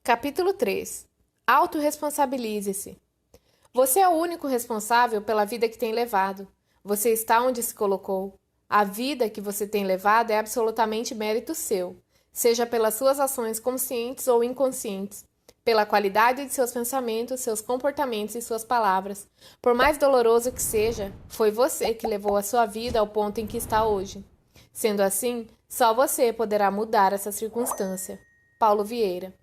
Capítulo 3. Autorresponsabilize-se. Você é o único responsável pela vida que tem levado. Você está onde se colocou. A vida que você tem levado é absolutamente mérito seu, seja pelas suas ações conscientes ou inconscientes, pela qualidade de seus pensamentos, seus comportamentos e suas palavras. Por mais doloroso que seja, foi você que levou a sua vida ao ponto em que está hoje. Sendo assim, só você poderá mudar essa circunstância. Paulo Vieira.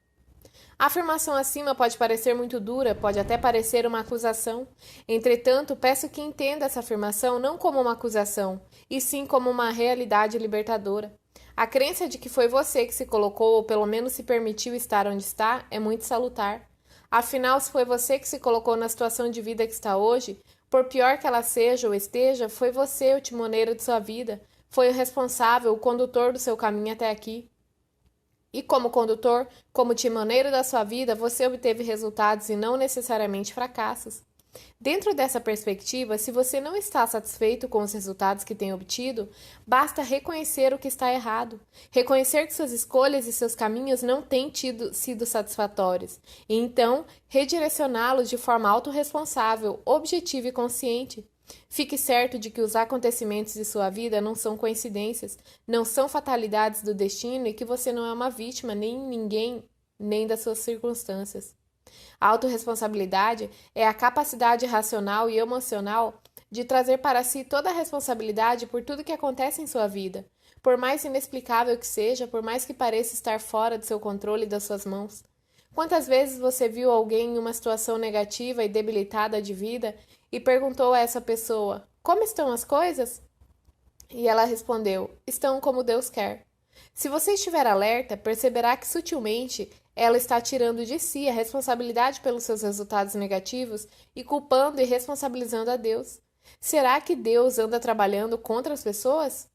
A afirmação acima pode parecer muito dura, pode até parecer uma acusação. Entretanto, peço que entenda essa afirmação não como uma acusação, e sim como uma realidade libertadora. A crença de que foi você que se colocou, ou pelo menos se permitiu estar onde está, é muito salutar. Afinal, se foi você que se colocou na situação de vida que está hoje, por pior que ela seja ou esteja, foi você o timoneiro de sua vida, foi o responsável, o condutor do seu caminho até aqui. E como condutor, como timoneiro da sua vida, você obteve resultados e não necessariamente fracassos. Dentro dessa perspectiva, se você não está satisfeito com os resultados que tem obtido, basta reconhecer o que está errado, reconhecer que suas escolhas e seus caminhos não têm sido satisfatórios, e então redirecioná-los de forma autorresponsável, objetiva e consciente. Fique certo de que os acontecimentos de sua vida não são coincidências, não são fatalidades do destino e que você não é uma vítima, nem ninguém, nem das suas circunstâncias. A autorresponsabilidade é a capacidade racional e emocional de trazer para si toda a responsabilidade por tudo que acontece em sua vida, por mais inexplicável que seja, por mais que pareça estar fora do seu controle e das suas mãos. Quantas vezes você viu alguém em uma situação negativa e debilitada de vida e perguntou a essa pessoa: como estão as coisas? E ela respondeu: estão como Deus quer. Se você estiver alerta, perceberá que sutilmente ela está tirando de si a responsabilidade pelos seus resultados negativos e culpando e responsabilizando a Deus. Será que Deus anda trabalhando contra as pessoas?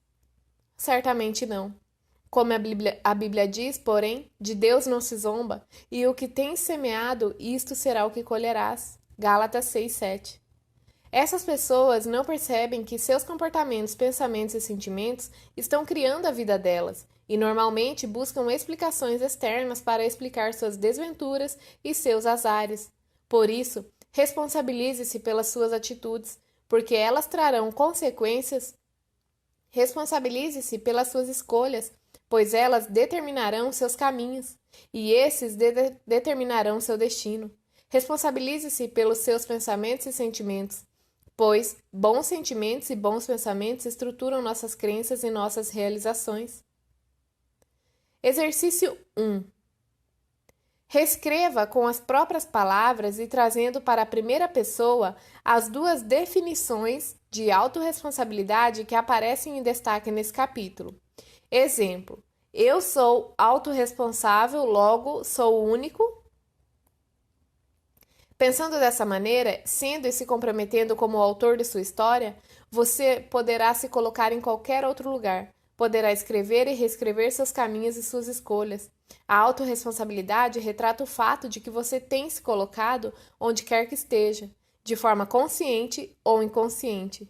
Certamente não. Como a Bíblia diz, porém, de Deus não se zomba, e o que tens semeado, isto será o que colherás. Gálatas 6:7. Essas pessoas não percebem que seus comportamentos, pensamentos e sentimentos estão criando a vida delas, e normalmente buscam explicações externas para explicar suas desventuras e seus azares. Por isso, responsabilize-se pelas suas atitudes, porque elas trarão consequências. Responsabilize-se pelas suas escolhas, pois elas determinarão seus caminhos, e esses determinarão seu destino. Responsabilize-se pelos seus pensamentos e sentimentos, pois bons sentimentos e bons pensamentos estruturam nossas crenças e nossas realizações. Exercício 1. Reescreva com as próprias palavras e trazendo para a primeira pessoa as duas definições de autorresponsabilidade que aparecem em destaque nesse capítulo. Exemplo: eu sou autorresponsável, logo sou o único. Pensando dessa maneira, sendo e se comprometendo como o autor de sua história, você poderá se colocar em qualquer outro lugar, poderá escrever e reescrever seus caminhos e suas escolhas. A autorresponsabilidade retrata o fato de que você tem se colocado onde quer que esteja, de forma consciente ou inconsciente.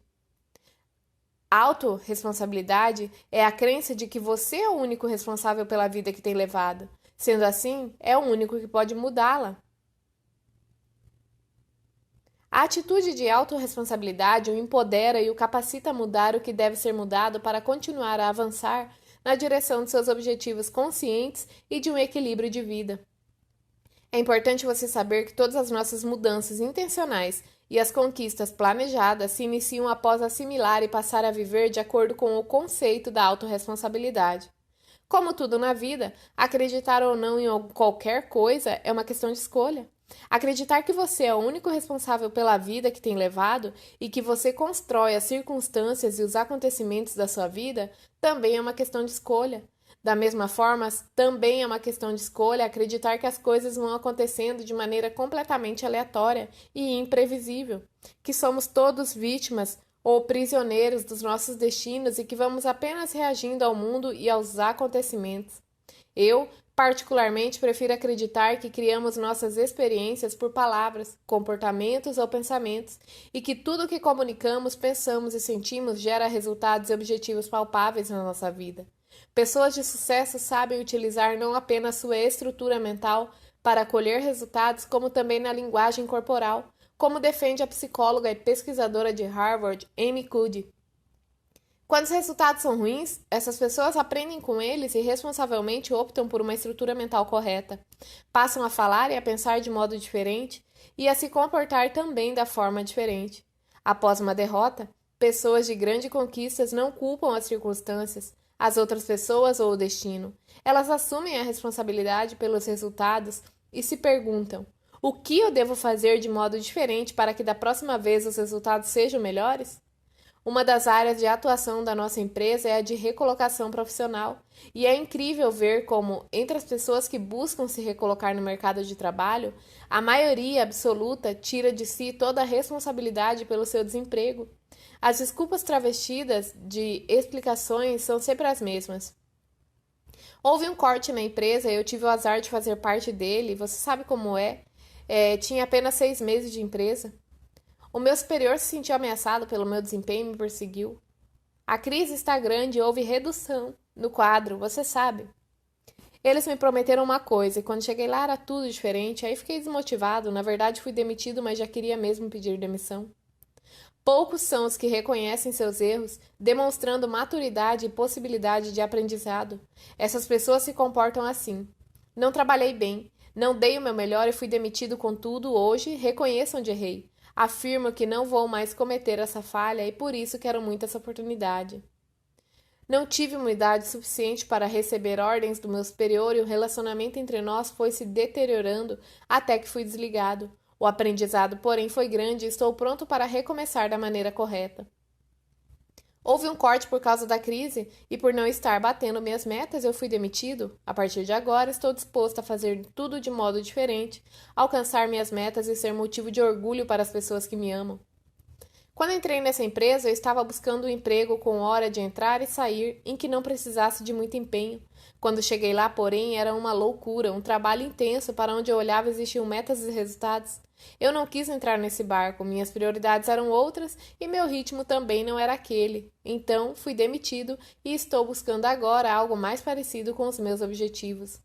Autorresponsabilidade é a crença de que você é o único responsável pela vida que tem levado. Sendo assim, é o único que pode mudá-la. A atitude de autorresponsabilidade o empodera e o capacita a mudar o que deve ser mudado para continuar a avançar na direção de seus objetivos conscientes e de um equilíbrio de vida. É importante você saber que todas as nossas mudanças intencionais e as conquistas planejadas se iniciam após assimilar e passar a viver de acordo com o conceito da autorresponsabilidade. Como tudo na vida, acreditar ou não em qualquer coisa é uma questão de escolha. Acreditar que você é o único responsável pela vida que tem levado e que você constrói as circunstâncias e os acontecimentos da sua vida também é uma questão de escolha. Da mesma forma, também é uma questão de escolha acreditar que as coisas vão acontecendo de maneira completamente aleatória e imprevisível, que somos todos vítimas ou prisioneiros dos nossos destinos e que vamos apenas reagindo ao mundo e aos acontecimentos. Eu, particularmente, prefiro acreditar que criamos nossas experiências por palavras, comportamentos ou pensamentos, e que tudo o que comunicamos, pensamos e sentimos gera resultados e objetivos palpáveis na nossa vida. Pessoas de sucesso sabem utilizar não apenas sua estrutura mental, para colher resultados, como também na linguagem corporal, como defende a psicóloga e pesquisadora de Harvard, Amy Cuddy. Quando os resultados são ruins, essas pessoas aprendem com eles e responsavelmente optam por uma estrutura mental correta. Passam a falar e a pensar de modo diferente e a se comportar também da forma diferente. Após uma derrota, pessoas de grandes conquistas não culpam as circunstâncias, as outras pessoas ou o destino. Elas assumem a responsabilidade pelos resultados e se perguntam: o que eu devo fazer de modo diferente para que da próxima vez os resultados sejam melhores? Uma das áreas de atuação da nossa empresa é a de recolocação profissional, e é incrível ver como, entre as pessoas que buscam se recolocar no mercado de trabalho, a maioria absoluta tira de si toda a responsabilidade pelo seu desemprego. As desculpas travestidas de explicações são sempre as mesmas. Houve um corte na empresa e eu tive o azar de fazer parte dele, você sabe como tinha apenas 6 meses de empresa. O meu superior se sentiu ameaçado pelo meu desempenho e me perseguiu. A crise está grande e houve redução no quadro, você sabe. Eles me prometeram uma coisa e quando cheguei lá era tudo diferente, aí fiquei desmotivado, na verdade fui demitido, mas já queria mesmo pedir demissão. Poucos são os que reconhecem seus erros, demonstrando maturidade e possibilidade de aprendizado. Essas pessoas se comportam assim. Não trabalhei bem, não dei o meu melhor e fui demitido, contudo, hoje reconheço onde errei. Afirmo que não vou mais cometer essa falha e por isso quero muito essa oportunidade. Não tive humildade suficiente para receber ordens do meu superior e o relacionamento entre nós foi se deteriorando até que fui desligado. O aprendizado, porém, foi grande e estou pronto para recomeçar da maneira correta. Houve um corte por causa da crise e por não estar batendo minhas metas eu fui demitido. A partir de agora estou disposto a fazer tudo de modo diferente, alcançar minhas metas e ser motivo de orgulho para as pessoas que me amam. Quando entrei nessa empresa, eu estava buscando um emprego com hora de entrar e sair, em que não precisasse de muito empenho. Quando cheguei lá, porém, era uma loucura, um trabalho intenso para onde eu olhava existiam metas e resultados. Eu não quis entrar nesse barco, minhas prioridades eram outras e meu ritmo também não era aquele. Então, fui demitido e estou buscando agora algo mais parecido com os meus objetivos.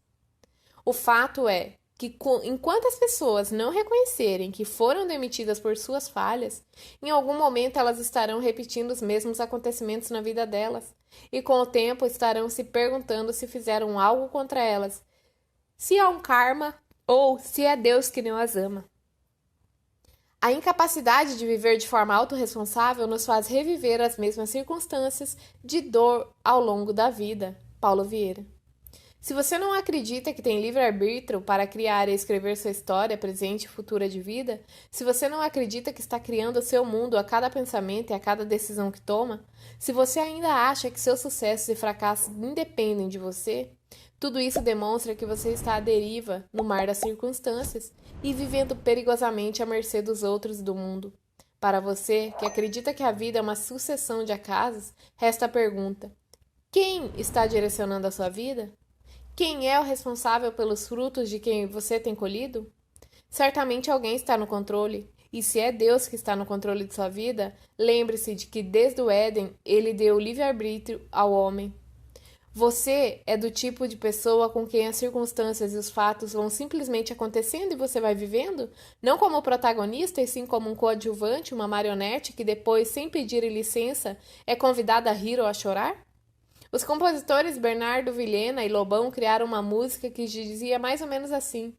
O fato é que, enquanto as pessoas não reconhecerem que foram demitidas por suas falhas, em algum momento elas estarão repetindo os mesmos acontecimentos na vida delas, e com o tempo estarão se perguntando se fizeram algo contra elas, se há um karma ou se é Deus que não as ama. A incapacidade de viver de forma autorresponsável nos faz reviver as mesmas circunstâncias de dor ao longo da vida. Paulo Vieira. Se você não acredita que tem livre-arbítrio para criar e escrever sua história presente e futura de vida, se você não acredita que está criando o seu mundo a cada pensamento e a cada decisão que toma, se você ainda acha que seus sucessos e fracassos independem de você, tudo isso demonstra que você está à deriva no mar das circunstâncias e vivendo perigosamente à mercê dos outros e do mundo. Para você, que acredita que a vida é uma sucessão de acasos, resta a pergunta: quem está direcionando a sua vida? Quem é o responsável pelos frutos de quem você tem colhido? Certamente alguém está no controle, e se é Deus que está no controle de sua vida, lembre-se de que desde o Éden ele deu livre-arbítrio ao homem. Você é do tipo de pessoa com quem as circunstâncias e os fatos vão simplesmente acontecendo e você vai vivendo? Não como protagonista, e sim como um coadjuvante, uma marionete que depois, sem pedir licença, é convidada a rir ou a chorar? Os compositores Bernardo Vilhena e Lobão criaram uma música que dizia mais ou menos assim: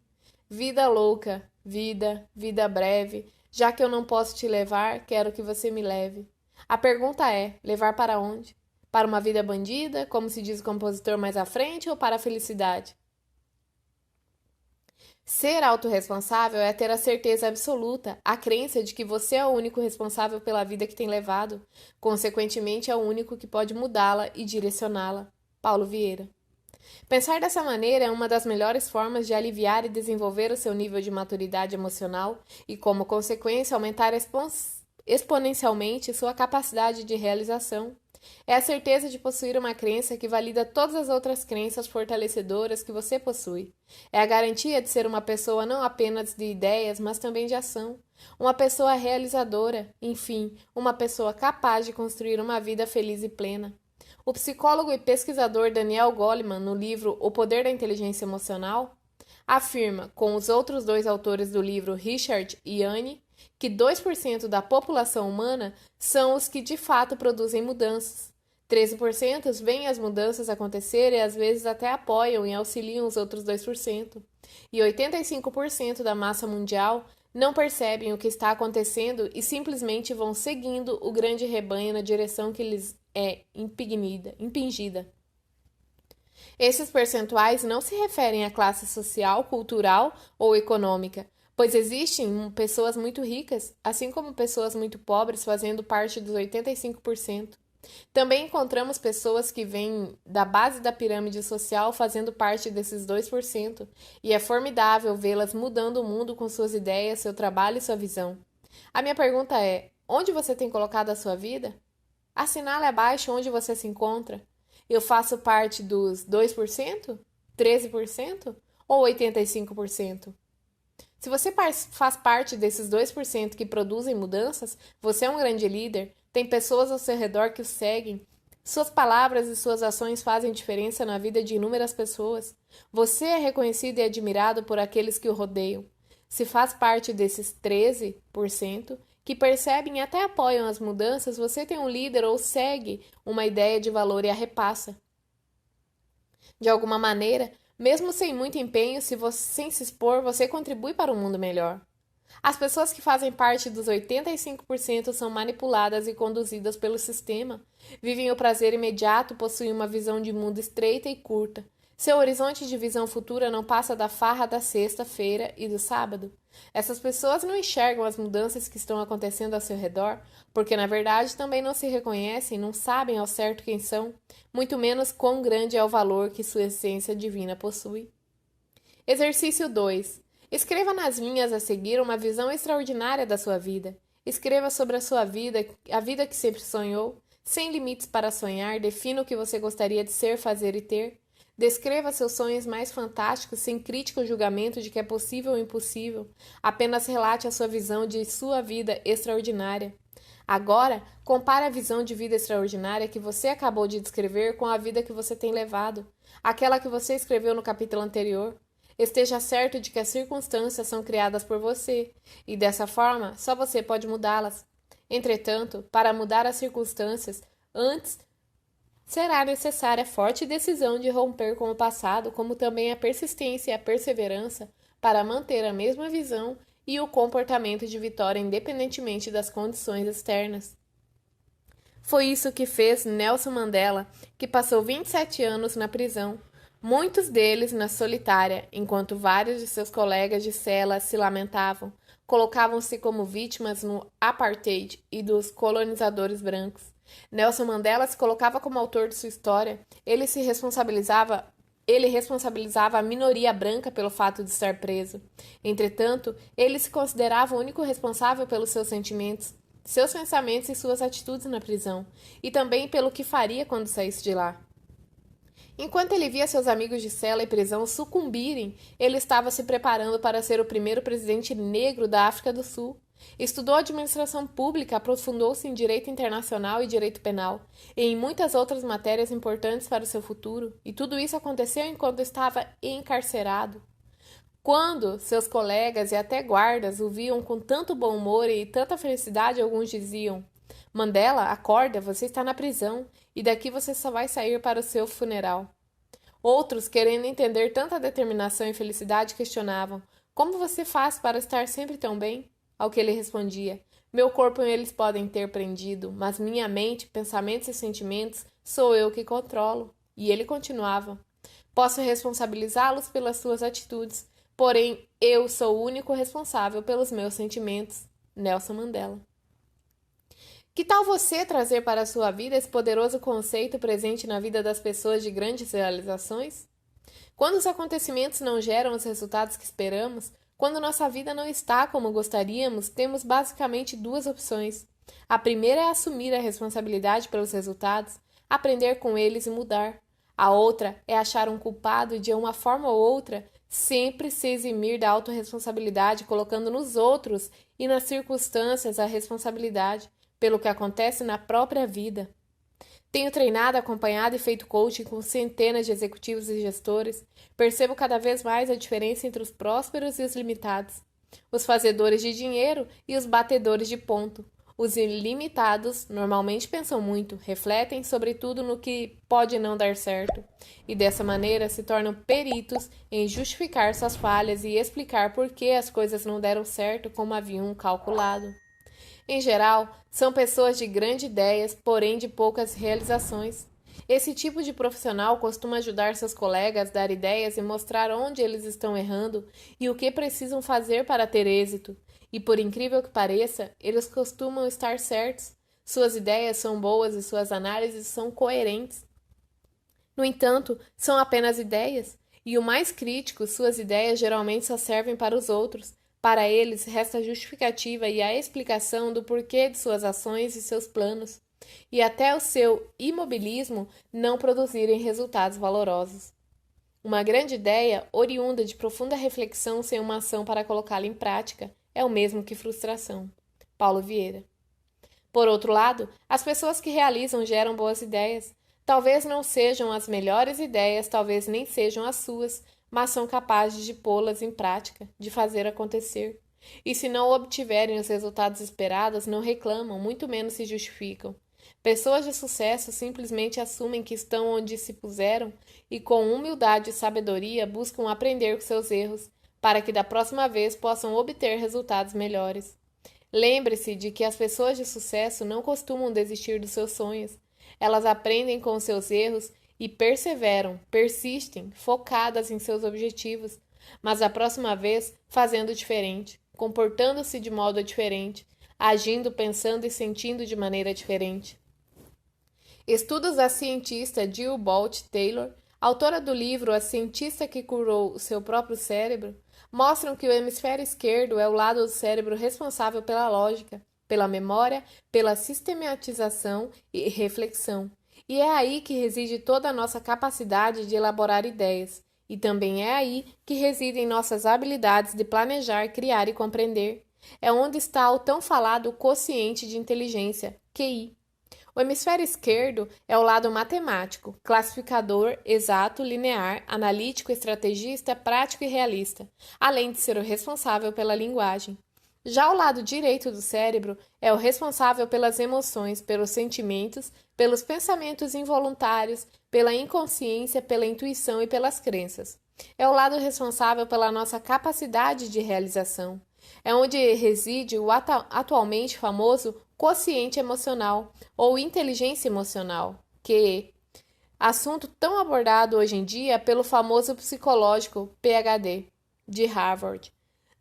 vida louca, vida breve, já que eu não posso te levar, quero que você me leve. A pergunta é: levar para onde? Para uma vida bandida, como se diz o compositor mais à frente, ou para a felicidade? Ser autorresponsável é ter a certeza absoluta, a crença de que você é o único responsável pela vida que tem levado, consequentemente é o único que pode mudá-la e direcioná-la. Paulo Vieira. Pensar dessa maneira é uma das melhores formas de aliviar e desenvolver o seu nível de maturidade emocional e, como consequência, aumentar exponencialmente sua capacidade de realização. É a certeza de possuir uma crença que valida todas as outras crenças fortalecedoras que você possui. É a garantia de ser uma pessoa não apenas de ideias, mas também de ação. Uma pessoa realizadora, enfim, uma pessoa capaz de construir uma vida feliz e plena. O psicólogo e pesquisador Daniel Goleman, no livro O Poder da Inteligência Emocional, afirma, com os outros dois autores do livro, Richard e Anne, que 2% da população humana são os que de fato produzem mudanças. 13% veem as mudanças acontecerem e às vezes até apoiam e auxiliam os outros 2%. E 85% da massa mundial não percebem o que está acontecendo e simplesmente vão seguindo o grande rebanho na direção que lhes é impingida. Esses percentuais não se referem à classe social, cultural ou econômica, pois existem pessoas muito ricas, assim como pessoas muito pobres fazendo parte dos 85%. Também encontramos pessoas que vêm da base da pirâmide social fazendo parte desses 2%, e é formidável vê-las mudando o mundo com suas ideias, seu trabalho e sua visão. A minha pergunta é: onde você tem colocado a sua vida? Assinale abaixo onde você se encontra. Eu faço parte dos 2%? 13%? Ou 85%? Se você faz parte desses 2% que produzem mudanças, você é um grande líder, tem pessoas ao seu redor que o seguem. Suas palavras e suas ações fazem diferença na vida de inúmeras pessoas. Você é reconhecido e admirado por aqueles que o rodeiam. Se faz parte desses 13% que percebem e até apoiam as mudanças, você tem um líder ou segue uma ideia de valor e a repassa. De alguma maneira, mesmo sem muito empenho, sem se expor, você contribui para um mundo melhor. As pessoas que fazem parte dos 85% são manipuladas e conduzidas pelo sistema. Vivem o prazer imediato, possuem uma visão de mundo estreita e curta. Seu horizonte de visão futura não passa da farra da sexta-feira e do sábado. Essas pessoas não enxergam as mudanças que estão acontecendo ao seu redor, porque na verdade também não se reconhecem, não sabem ao certo quem são, muito menos quão grande é o valor que sua essência divina possui. Exercício 2. Escreva nas linhas a seguir uma visão extraordinária da sua vida. Escreva sobre a sua vida, a vida que sempre sonhou, sem limites para sonhar, defina o que você gostaria de ser, fazer e ter. Descreva seus sonhos mais fantásticos sem crítica ou julgamento de que é possível ou impossível. Apenas relate a sua visão de sua vida extraordinária. Agora, compare a visão de vida extraordinária que você acabou de descrever com a vida que você tem levado, aquela que você escreveu no capítulo anterior. Esteja certo de que as circunstâncias são criadas por você, e dessa forma, só você pode mudá-las. Entretanto, para mudar as circunstâncias, antes será necessária forte decisão de romper com o passado, como também a persistência e a perseverança para manter a mesma visão e o comportamento de vitória independentemente das condições externas. Foi isso que fez Nelson Mandela, que passou 27 anos na prisão, muitos deles na solitária, enquanto vários de seus colegas de cela se lamentavam, colocavam-se como vítimas no apartheid e dos colonizadores brancos. Nelson Mandela se colocava como autor de sua história. Ele responsabilizava a minoria branca pelo fato de estar preso. Entretanto, ele se considerava o único responsável pelos seus sentimentos, seus pensamentos e suas atitudes na prisão, e também pelo que faria quando saísse de lá. Enquanto ele via seus amigos de cela e prisão sucumbirem, ele estava se preparando para ser o primeiro presidente negro da África do Sul. Estudou administração pública, aprofundou-se em direito internacional e direito penal, e em muitas outras matérias importantes para o seu futuro, e tudo isso aconteceu enquanto estava encarcerado. Quando seus colegas e até guardas o viam com tanto bom humor e tanta felicidade, alguns diziam: Mandela, acorda, você está na prisão, e daqui você só vai sair para o seu funeral. Outros, querendo entender tanta determinação e felicidade, questionavam: como você faz para estar sempre tão bem? Ao que ele respondia: meu corpo eles podem ter prendido, mas minha mente, pensamentos e sentimentos sou eu que controlo. E ele continuava: posso responsabilizá-los pelas suas atitudes, porém eu sou o único responsável pelos meus sentimentos. Nelson Mandela. Que tal você trazer para a sua vida esse poderoso conceito presente na vida das pessoas de grandes realizações? Quando os acontecimentos não geram os resultados que esperamos, quando nossa vida não está como gostaríamos, temos basicamente duas opções. A primeira é assumir a responsabilidade pelos resultados, aprender com eles e mudar. A outra é achar um culpado e, de uma forma ou outra, sempre se eximir da autorresponsabilidade, colocando nos outros e nas circunstâncias a responsabilidade pelo que acontece na própria vida. Tenho treinado, acompanhado e feito coaching com centenas de executivos e gestores. Percebo cada vez mais a diferença entre os prósperos e os limitados, os fazedores de dinheiro e os batedores de ponto. Os ilimitados normalmente pensam muito, refletem sobretudo no que pode não dar certo, e dessa maneira se tornam peritos em justificar suas falhas e explicar por que as coisas não deram certo como haviam calculado. Em geral, são pessoas de grandes ideias, porém de poucas realizações. Esse tipo de profissional costuma ajudar seus colegas a dar ideias e mostrar onde eles estão errando e o que precisam fazer para ter êxito. E por incrível que pareça, eles costumam estar certos. Suas ideias são boas e suas análises são coerentes. No entanto, são apenas ideias, e o mais crítico, suas ideias geralmente só servem para os outros. Para eles, resta a justificativa e a explicação do porquê de suas ações e seus planos, e até o seu imobilismo não produzirem resultados valorosos. Uma grande ideia, oriunda de profunda reflexão sem uma ação para colocá-la em prática, é o mesmo que frustração. Paulo Vieira. Por outro lado, as pessoas que realizam geram boas ideias. Talvez não sejam as melhores ideias, talvez nem sejam as suas, mas são capazes de pô-las em prática, de fazer acontecer. E se não obtiverem os resultados esperados, não reclamam, muito menos se justificam. Pessoas de sucesso simplesmente assumem que estão onde se puseram e, com humildade e sabedoria, buscam aprender com seus erros, para que da próxima vez possam obter resultados melhores. Lembre-se de que as pessoas de sucesso não costumam desistir dos seus sonhos. Elas aprendem com os seus erros e perseveram, persistem, focadas em seus objetivos, mas da próxima vez fazendo diferente, comportando-se de modo diferente, agindo, pensando e sentindo de maneira diferente. Estudos da cientista Jill Bolte Taylor, autora do livro A Cientista que Curou o Seu Próprio Cérebro, mostram que o hemisfério esquerdo é o lado do cérebro responsável pela lógica, pela memória, pela sistematização e reflexão. E é aí que reside toda a nossa capacidade de elaborar ideias. E também é aí que residem nossas habilidades de planejar, criar e compreender. É onde está o tão falado quociente de inteligência, QI. O hemisfério esquerdo é o lado matemático, classificador, exato, linear, analítico, estrategista, prático e realista, além de ser o responsável pela linguagem. Já o lado direito do cérebro é o responsável pelas emoções, pelos sentimentos, pelos pensamentos involuntários, pela inconsciência, pela intuição e pelas crenças. É o lado responsável pela nossa capacidade de realização. É onde reside o atualmente famoso quociente emocional ou inteligência emocional, QE, assunto tão abordado hoje em dia pelo famoso psicológico PhD de Harvard,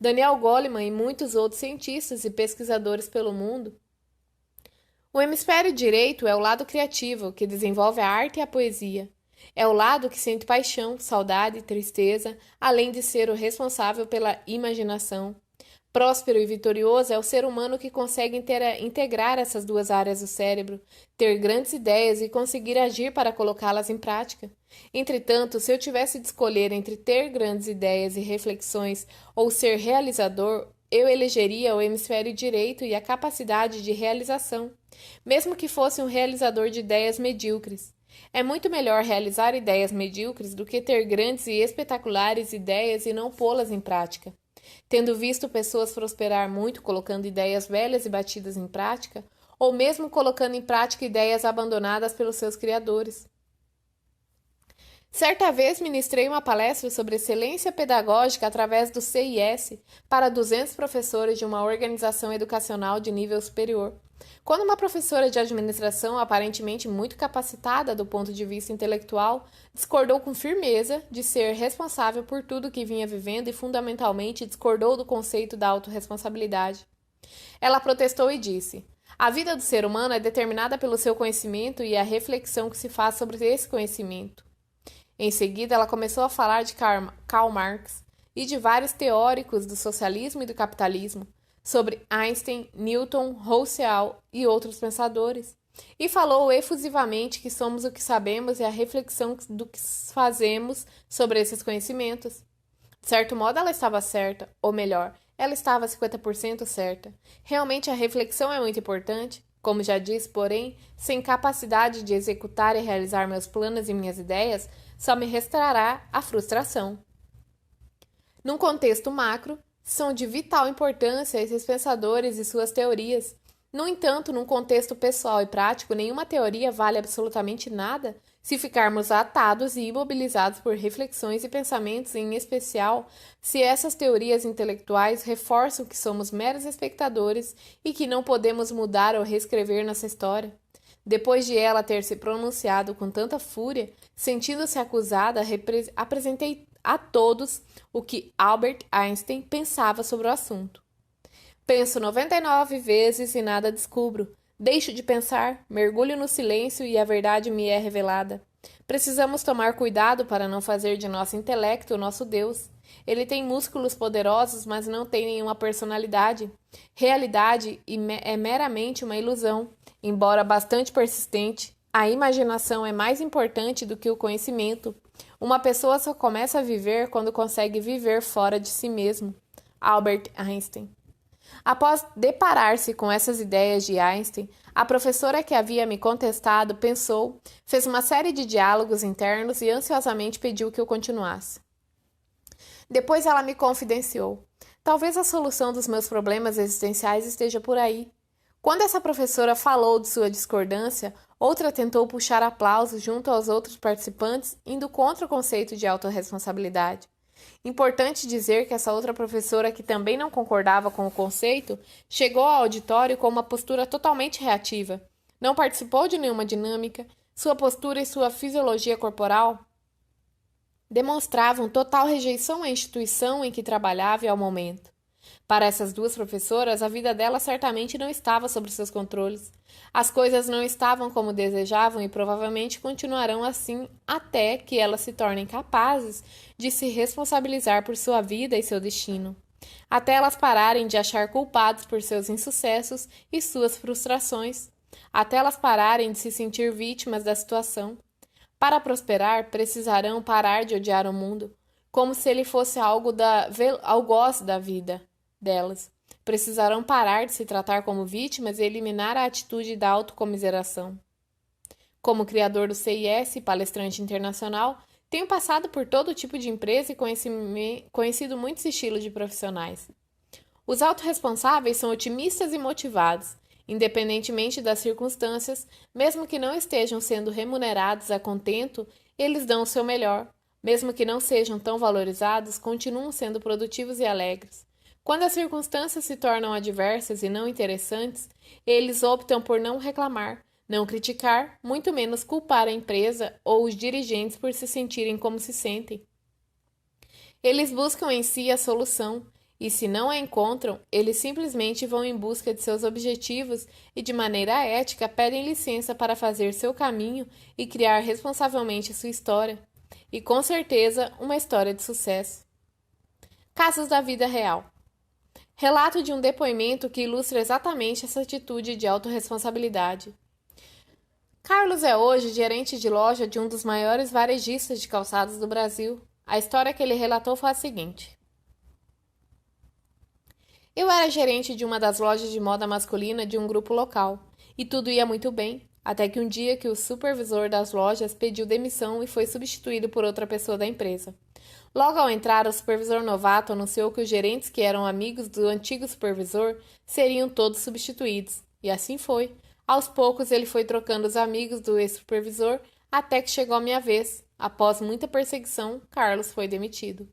Daniel Goleman e muitos outros cientistas e pesquisadores pelo mundo. O hemisfério direito é o lado criativo, que desenvolve a arte e a poesia. É o lado que sente paixão, saudade e tristeza, além de ser o responsável pela imaginação. Próspero e vitorioso é o ser humano que consegue integrar essas duas áreas do cérebro, ter grandes ideias e conseguir agir para colocá-las em prática. Entretanto, se eu tivesse de escolher entre ter grandes ideias e reflexões ou ser realizador, eu elegeria o hemisfério direito e a capacidade de realização, mesmo que fosse um realizador de ideias medíocres. É muito melhor realizar ideias medíocres do que ter grandes e espetaculares ideias e não pô-las em prática. Tendo visto pessoas prosperar muito colocando ideias velhas e batidas em prática, ou mesmo colocando em prática ideias abandonadas pelos seus criadores. Certa vez ministrei uma palestra sobre excelência pedagógica através do CIS para 200 professores de uma organização educacional de nível superior. Quando uma professora de administração, aparentemente muito capacitada do ponto de vista intelectual, discordou com firmeza de ser responsável por tudo que vinha vivendo e, fundamentalmente, discordou do conceito da autorresponsabilidade. Ela protestou e disse: a vida do ser humano é determinada pelo seu conhecimento e a reflexão que se faz sobre esse conhecimento. Em seguida, ela começou a falar de Karl Marx e de vários teóricos do socialismo e do capitalismo, sobre Einstein, Newton, Rousseau e outros pensadores, e falou efusivamente que somos o que sabemos e a reflexão do que fazemos sobre esses conhecimentos. De certo modo, ela estava certa, ou melhor, ela estava 50% certa. Realmente, a reflexão é muito importante. Como já disse, porém, sem capacidade de executar e realizar meus planos e minhas ideias, só me restará a frustração. Num contexto macro, são de vital importância esses pensadores e suas teorias. No entanto, num contexto pessoal e prático, nenhuma teoria vale absolutamente nada se ficarmos atados e imobilizados por reflexões e pensamentos, em especial se essas teorias intelectuais reforçam que somos meros espectadores e que não podemos mudar ou reescrever nossa história. Depois de ela ter se pronunciado com tanta fúria, sentindo-se acusada, apresentei a todos o que Albert Einstein pensava sobre o assunto. Penso 99 vezes e nada descubro. Deixo de pensar, mergulho no silêncio e a verdade me é revelada. Precisamos tomar cuidado para não fazer de nosso intelecto o nosso Deus. Ele tem músculos poderosos, mas não tem nenhuma personalidade. Realidade é meramente uma ilusão, embora bastante persistente. A imaginação é mais importante do que o conhecimento. Uma pessoa só começa a viver quando consegue viver fora de si mesmo. Albert Einstein. Após deparar-se com essas ideias de Einstein, a professora que havia me contestado pensou, fez uma série de diálogos internos e ansiosamente pediu que eu continuasse. Depois ela me confidenciou. Talvez a solução dos meus problemas existenciais esteja por aí. Quando essa professora falou de sua discordância, outra tentou puxar aplausos junto aos outros participantes, indo contra o conceito de autorresponsabilidade. Importante dizer que essa outra professora, que também não concordava com o conceito, chegou ao auditório com uma postura totalmente reativa. Não participou de nenhuma dinâmica, sua postura e sua fisiologia corporal demonstravam total rejeição à instituição em que trabalhava e ao momento. Para essas duas professoras, a vida delas certamente não estava sob seus controles. As coisas não estavam como desejavam e provavelmente continuarão assim até que elas se tornem capazes de se responsabilizar por sua vida e seu destino. Até elas pararem de achar culpados por seus insucessos e suas frustrações. Até elas pararem de se sentir vítimas da situação. Para prosperar, precisarão parar de odiar o mundo, como se ele fosse algoz da vida delas. Precisarão parar de se tratar como vítimas e eliminar a atitude da autocomiseração. Como criador do CIS e palestrante internacional, tenho passado por todo tipo de empresa e conhecido muitos estilos de profissionais. Os autorresponsáveis são otimistas e motivados, independentemente das circunstâncias, mesmo que não estejam sendo remunerados a contento, eles dão o seu melhor. Mesmo que não sejam tão valorizados, continuam sendo produtivos e alegres. Quando as circunstâncias se tornam adversas e não interessantes, eles optam por não reclamar, não criticar, muito menos culpar a empresa ou os dirigentes por se sentirem como se sentem. Eles buscam em si a solução, e se não a encontram, eles simplesmente vão em busca de seus objetivos e, de maneira ética, pedem licença para fazer seu caminho e criar responsavelmente sua história. E, com certeza, uma história de sucesso. Casos da vida real. Relato de um depoimento que ilustra exatamente essa atitude de autorresponsabilidade. Carlos é hoje gerente de loja de um dos maiores varejistas de calçados do Brasil. A história que ele relatou foi a seguinte. Eu era gerente de uma das lojas de moda masculina de um grupo local, e tudo ia muito bem, até que um dia que o supervisor das lojas pediu demissão e foi substituído por outra pessoa da empresa. Logo ao entrar, o supervisor novato anunciou que os gerentes que eram amigos do antigo supervisor seriam todos substituídos, e assim foi. Aos poucos ele foi trocando os amigos do ex-supervisor até que chegou a minha vez. Após muita perseguição, Carlos foi demitido.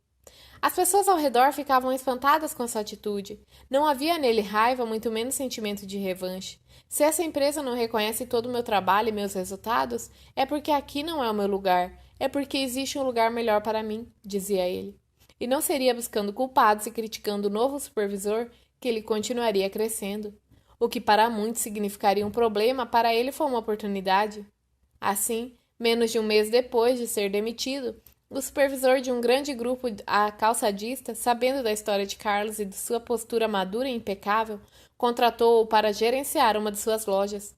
As pessoas ao redor ficavam espantadas com essa atitude. Não havia nele raiva, muito menos sentimento de revanche. Se essa empresa não reconhece todo o meu trabalho e meus resultados, é porque aqui não é o meu lugar. É porque existe um lugar melhor para mim, dizia ele. E não seria buscando culpados e criticando o novo supervisor que ele continuaria crescendo. O que para muitos significaria um problema, para ele foi uma oportunidade. Assim, menos de um mês depois de ser demitido, o supervisor de um grande grupo calçadista, sabendo da história de Carlos e de sua postura madura e impecável, contratou-o para gerenciar uma de suas lojas.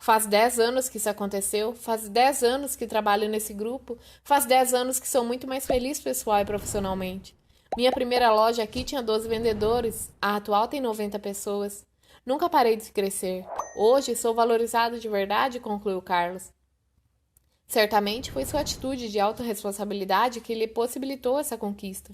Faz 10 anos que isso aconteceu, faz 10 anos que trabalho nesse grupo, faz 10 anos que sou muito mais feliz pessoal e profissionalmente. Minha primeira loja aqui tinha 12 vendedores, a atual tem 90 pessoas. Nunca parei de crescer. Hoje sou valorizado de verdade, concluiu Carlos. Certamente foi sua atitude de autorresponsabilidade que lhe possibilitou essa conquista.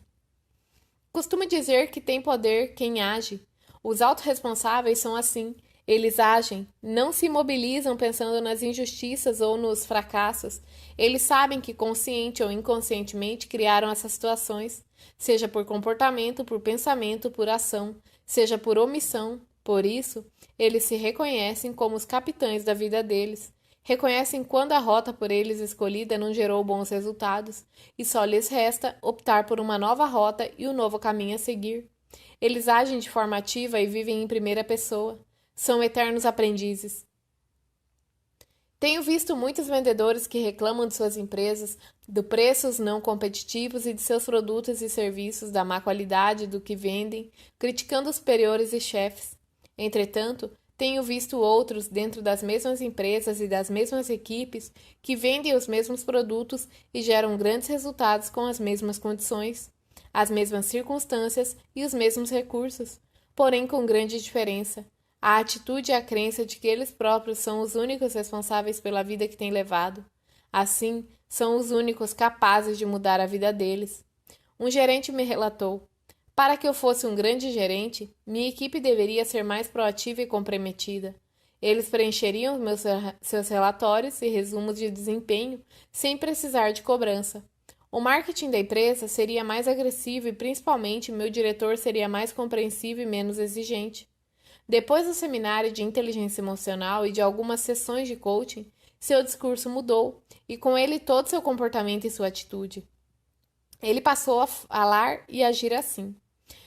Costumo dizer que tem poder quem age. Os autorresponsáveis são assim. Eles agem, não se mobilizam pensando nas injustiças ou nos fracassos. Eles sabem que consciente ou inconscientemente criaram essas situações, seja por comportamento, por pensamento, por ação, seja por omissão. Por isso, eles se reconhecem como os capitães da vida deles. Reconhecem quando a rota por eles escolhida não gerou bons resultados, e só lhes resta optar por uma nova rota e um novo caminho a seguir. Eles agem de forma ativa e vivem em primeira pessoa. São eternos aprendizes. Tenho visto muitos vendedores que reclamam de suas empresas, de preços não competitivos e de seus produtos e serviços, da má qualidade do que vendem, criticando os superiores e chefes. Entretanto, tenho visto outros dentro das mesmas empresas e das mesmas equipes que vendem os mesmos produtos e geram grandes resultados com as mesmas condições, as mesmas circunstâncias e os mesmos recursos, porém com grande diferença. A atitude e a crença de que eles próprios são os únicos responsáveis pela vida que têm levado. Assim, são os únicos capazes de mudar a vida deles. Um gerente me relatou: para que eu fosse um grande gerente, minha equipe deveria ser mais proativa e comprometida. Eles preencheriam seus relatórios e resumos de desempenho sem precisar de cobrança. O marketing da empresa seria mais agressivo e, principalmente, meu diretor seria mais compreensivo e menos exigente. Depois do seminário de inteligência emocional e de algumas sessões de coaching, seu discurso mudou e com ele todo seu comportamento e sua atitude. Ele passou a falar e agir assim: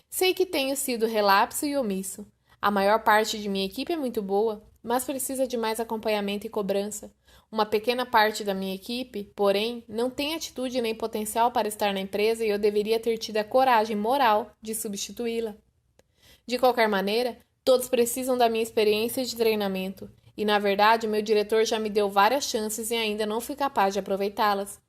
sei que tenho sido relapso e omisso. A maior parte de minha equipe é muito boa, mas precisa de mais acompanhamento e cobrança. Uma pequena parte da minha equipe, porém, não tem atitude nem potencial para estar na empresa e eu deveria ter tido a coragem moral de substituí-la. De qualquer maneira, todos precisam da minha experiência de treinamento, e na verdade meu diretor já me deu várias chances e ainda não fui capaz de aproveitá-las.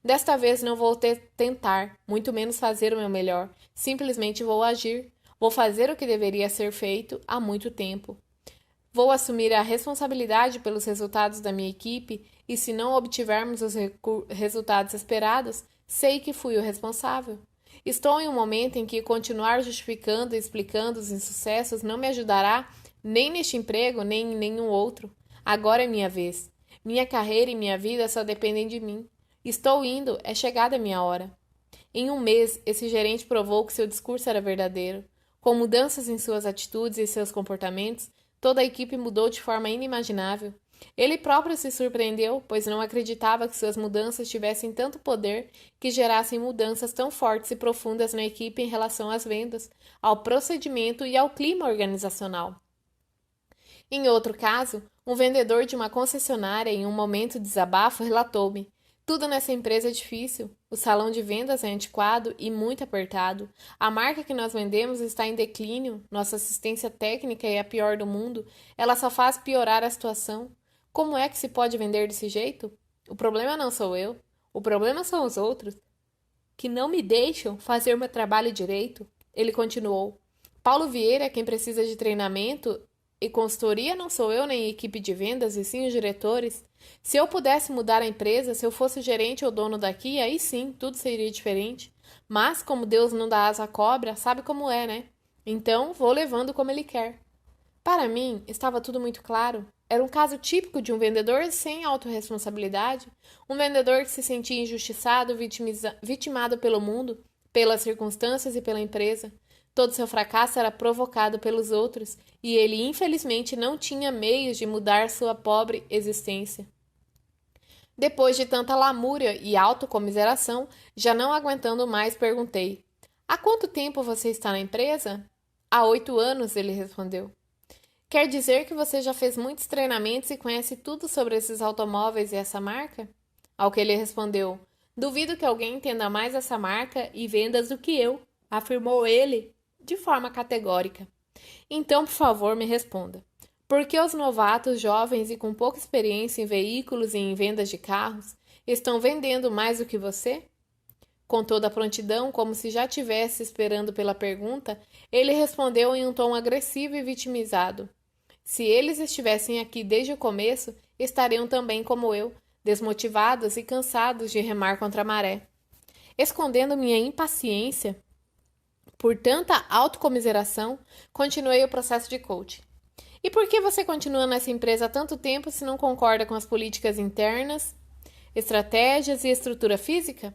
Desta vez não vou tentar, muito menos fazer o meu melhor, simplesmente vou agir. Vou fazer o que deveria ser feito há muito tempo. Vou assumir a responsabilidade pelos resultados da minha equipe e se não obtivermos os resultados esperados, sei que fui o responsável. Estou em um momento em que continuar justificando e explicando os insucessos não me ajudará nem neste emprego, nem em nenhum outro. Agora é minha vez. Minha carreira e minha vida só dependem de mim. Estou indo, é chegada a minha hora. Em um mês, esse gerente provou que seu discurso era verdadeiro. Com mudanças em suas atitudes e seus comportamentos, toda a equipe mudou de forma inimaginável. Ele próprio se surpreendeu, pois não acreditava que suas mudanças tivessem tanto poder que gerassem mudanças tão fortes e profundas na equipe em relação às vendas, ao procedimento e ao clima organizacional. Em outro caso, um vendedor de uma concessionária, em um momento de desabafo, relatou-me: tudo nessa empresa é difícil. O salão de vendas é antiquado e muito apertado. A marca que nós vendemos está em declínio. Nossa assistência técnica é a pior do mundo. Ela só faz piorar a situação. Como é que se pode vender desse jeito? O problema não sou eu. O problema são os outros, que não me deixam fazer meu trabalho direito. Ele continuou: Paulo Vieira é quem precisa de treinamento e consultoria, não sou eu nem a equipe de vendas, e sim os diretores. Se eu pudesse mudar a empresa, se eu fosse o gerente ou dono daqui, aí sim, tudo seria diferente. Mas, como Deus não dá asa à cobra, sabe como é, né? Então, vou levando como Ele quer. Para mim, estava tudo muito claro. Era um caso típico de um vendedor sem autorresponsabilidade, um vendedor que se sentia injustiçado, vitimado pelo mundo, pelas circunstâncias e pela empresa. Todo seu fracasso era provocado pelos outros e ele, infelizmente, não tinha meios de mudar sua pobre existência. Depois de tanta lamúria e autocomiseração, já não aguentando mais, perguntei: há quanto tempo você está na empresa? Há 8 anos, ele respondeu. Quer dizer que você já fez muitos treinamentos e conhece tudo sobre esses automóveis e essa marca? Ao que ele respondeu: duvido que alguém entenda mais essa marca e vendas do que eu, afirmou ele de forma categórica. Então, por favor, me responda. Por que os novatos, jovens e com pouca experiência em veículos e em vendas de carros estão vendendo mais do que você? Com toda a prontidão, como se já estivesse esperando pela pergunta, ele respondeu em um tom agressivo e vitimizado: Se eles estivessem aqui desde o começo, estariam também como eu, desmotivados e cansados de remar contra a maré. Escondendo minha impaciência por tanta autocomiseração, continuei o processo de coaching. E por que você continua nessa empresa há tanto tempo se não concorda com as políticas internas, estratégias e estrutura física?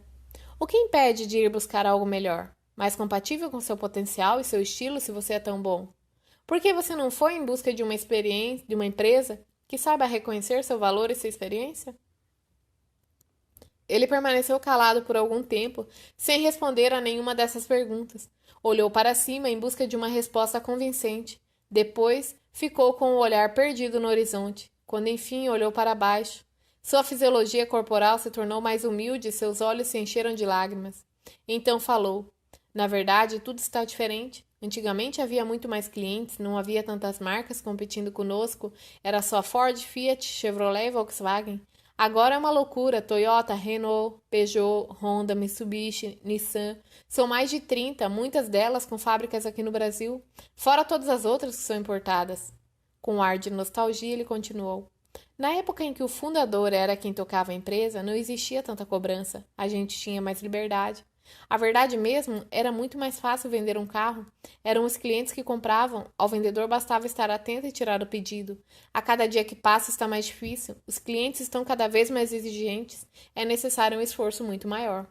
O que impede de ir buscar algo melhor, mais compatível com seu potencial e seu estilo se você é tão bom? Por que você não foi em busca de uma experiência, de uma empresa que saiba reconhecer seu valor e sua experiência? Ele permaneceu calado por algum tempo, sem responder a nenhuma dessas perguntas. Olhou para cima em busca de uma resposta convincente. Depois, ficou com o olhar perdido no horizonte. Quando enfim olhou para baixo, sua fisiologia corporal se tornou mais humilde e seus olhos se encheram de lágrimas. Então falou: na verdade, tudo está diferente. Antigamente havia muito mais clientes, não havia tantas marcas competindo conosco, era só Ford, Fiat, Chevrolet e Volkswagen. Agora é uma loucura, Toyota, Renault, Peugeot, Honda, Mitsubishi, Nissan. São mais de 30, muitas delas com fábricas aqui no Brasil, fora todas as outras que são importadas. Com um ar de nostalgia, ele continuou: na época em que o fundador era quem tocava a empresa, não existia tanta cobrança, a gente tinha mais liberdade. A verdade mesmo, era muito mais fácil vender um carro. Eram os clientes que compravam, ao vendedor bastava estar atento e tirar o pedido. A cada dia que passa está mais difícil, os clientes estão cada vez mais exigentes, é necessário um esforço muito maior.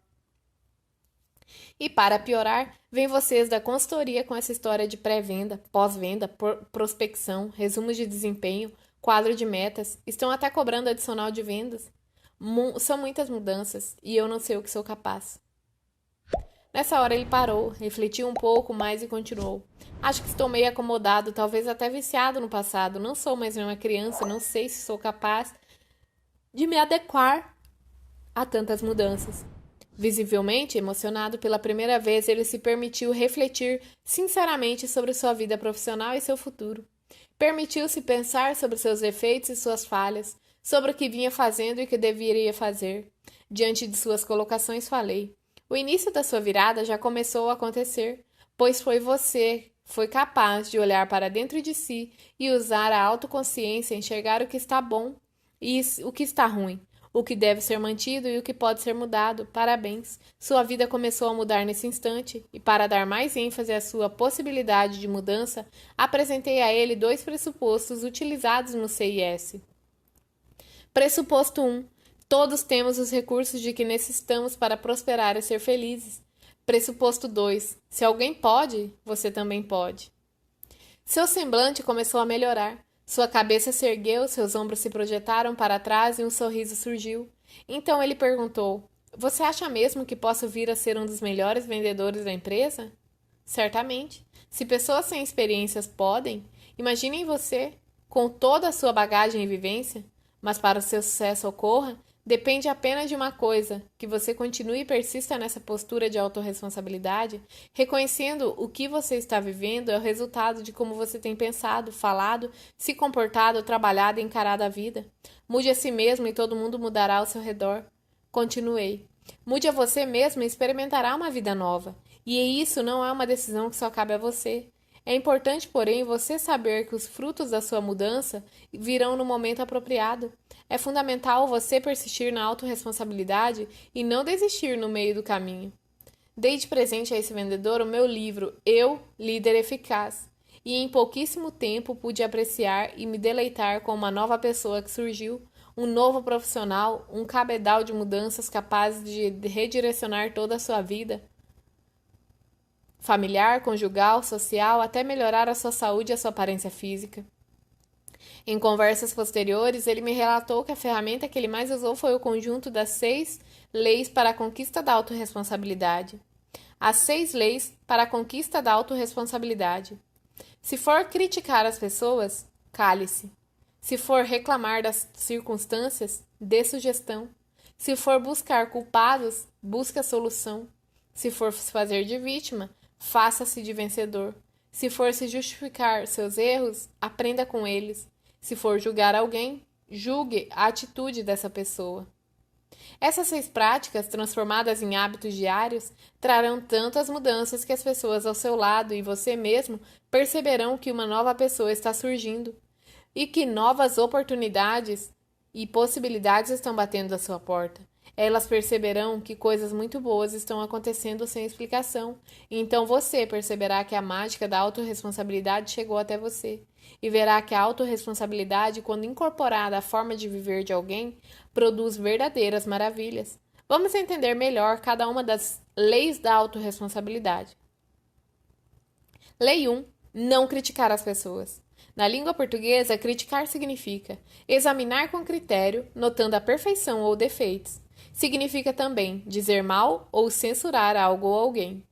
E para piorar, vem vocês da consultoria com essa história de pré-venda, pós-venda, prospecção, resumos de desempenho, quadro de metas, estão até cobrando adicional de vendas. São muitas mudanças e eu não sei o que sou capaz. Nessa hora ele parou, refletiu um pouco mais e continuou: acho que estou meio acomodado, talvez até viciado no passado. Não sou mais uma criança, não sei se sou capaz de me adequar a tantas mudanças. Visivelmente emocionado pela primeira vez, ele se permitiu refletir sinceramente sobre sua vida profissional e seu futuro. Permitiu-se pensar sobre seus defeitos e suas falhas, sobre o que vinha fazendo e o que deveria fazer. Diante de suas colocações, falei: o início da sua virada já começou a acontecer, pois foi capaz de olhar para dentro de si e usar a autoconsciência, enxergar o que está bom e o que está ruim, o que deve ser mantido e o que pode ser mudado. Parabéns! Sua vida começou a mudar nesse instante, e para dar mais ênfase à sua possibilidade de mudança, apresentei a ele 2 pressupostos utilizados no CIS. Pressuposto 1. Todos temos os recursos de que necessitamos para prosperar e ser felizes. Pressuposto 2. Se alguém pode, você também pode. Seu semblante começou a melhorar. Sua cabeça se ergueu, seus ombros se projetaram para trás e um sorriso surgiu. Então ele perguntou: você acha mesmo que posso vir a ser um dos melhores vendedores da empresa? Certamente. Se pessoas sem experiências podem, imaginem você, com toda a sua bagagem e vivência. Mas para o seu sucesso ocorra, depende apenas de uma coisa: que você continue e persista nessa postura de autorresponsabilidade, reconhecendo o que você está vivendo é o resultado de como você tem pensado, falado, se comportado, trabalhado e encarado a vida. Mude a si mesmo e todo mundo mudará ao seu redor. Continuei. Mude a você mesmo e experimentará uma vida nova. E isso não é uma decisão que só cabe a você. É importante, porém, você saber que os frutos da sua mudança virão no momento apropriado. É fundamental você persistir na autorresponsabilidade e não desistir no meio do caminho. Dei de presente a esse vendedor o meu livro Eu, Líder Eficaz, e em pouquíssimo tempo pude apreciar e me deleitar com uma nova pessoa que surgiu, um novo profissional, um cabedal de mudanças capazes de redirecionar toda a sua vida, familiar, conjugal, social, até melhorar a sua saúde e a sua aparência física. Em conversas posteriores, ele me relatou que a ferramenta que ele mais usou foi o conjunto das 6 leis para a conquista da autorresponsabilidade. As 6 leis para a conquista da autorresponsabilidade. Se for criticar as pessoas, cale-se. Se for reclamar das circunstâncias, dê sugestão. Se for buscar culpados, busque a solução. Se for se fazer de vítima, faça-se de vencedor. Se for se justificar seus erros, aprenda com eles. Se for julgar alguém, julgue a atitude dessa pessoa. Essas 6 práticas, transformadas em hábitos diários, trarão tantas mudanças que as pessoas ao seu lado e você mesmo perceberão que uma nova pessoa está surgindo. e que novas oportunidades e possibilidades estão batendo à sua porta. Elas perceberão que coisas muito boas estão acontecendo sem explicação, e então você perceberá que a mágica da autorresponsabilidade chegou até você, e verá que a autorresponsabilidade, quando incorporada à forma de viver de alguém, produz verdadeiras maravilhas. Vamos entender melhor cada uma das leis da autorresponsabilidade. Lei 1. Não criticar as pessoas. Na língua portuguesa, criticar significa examinar com critério, notando a perfeição ou defeitos. Significa também dizer mal ou censurar algo ou alguém.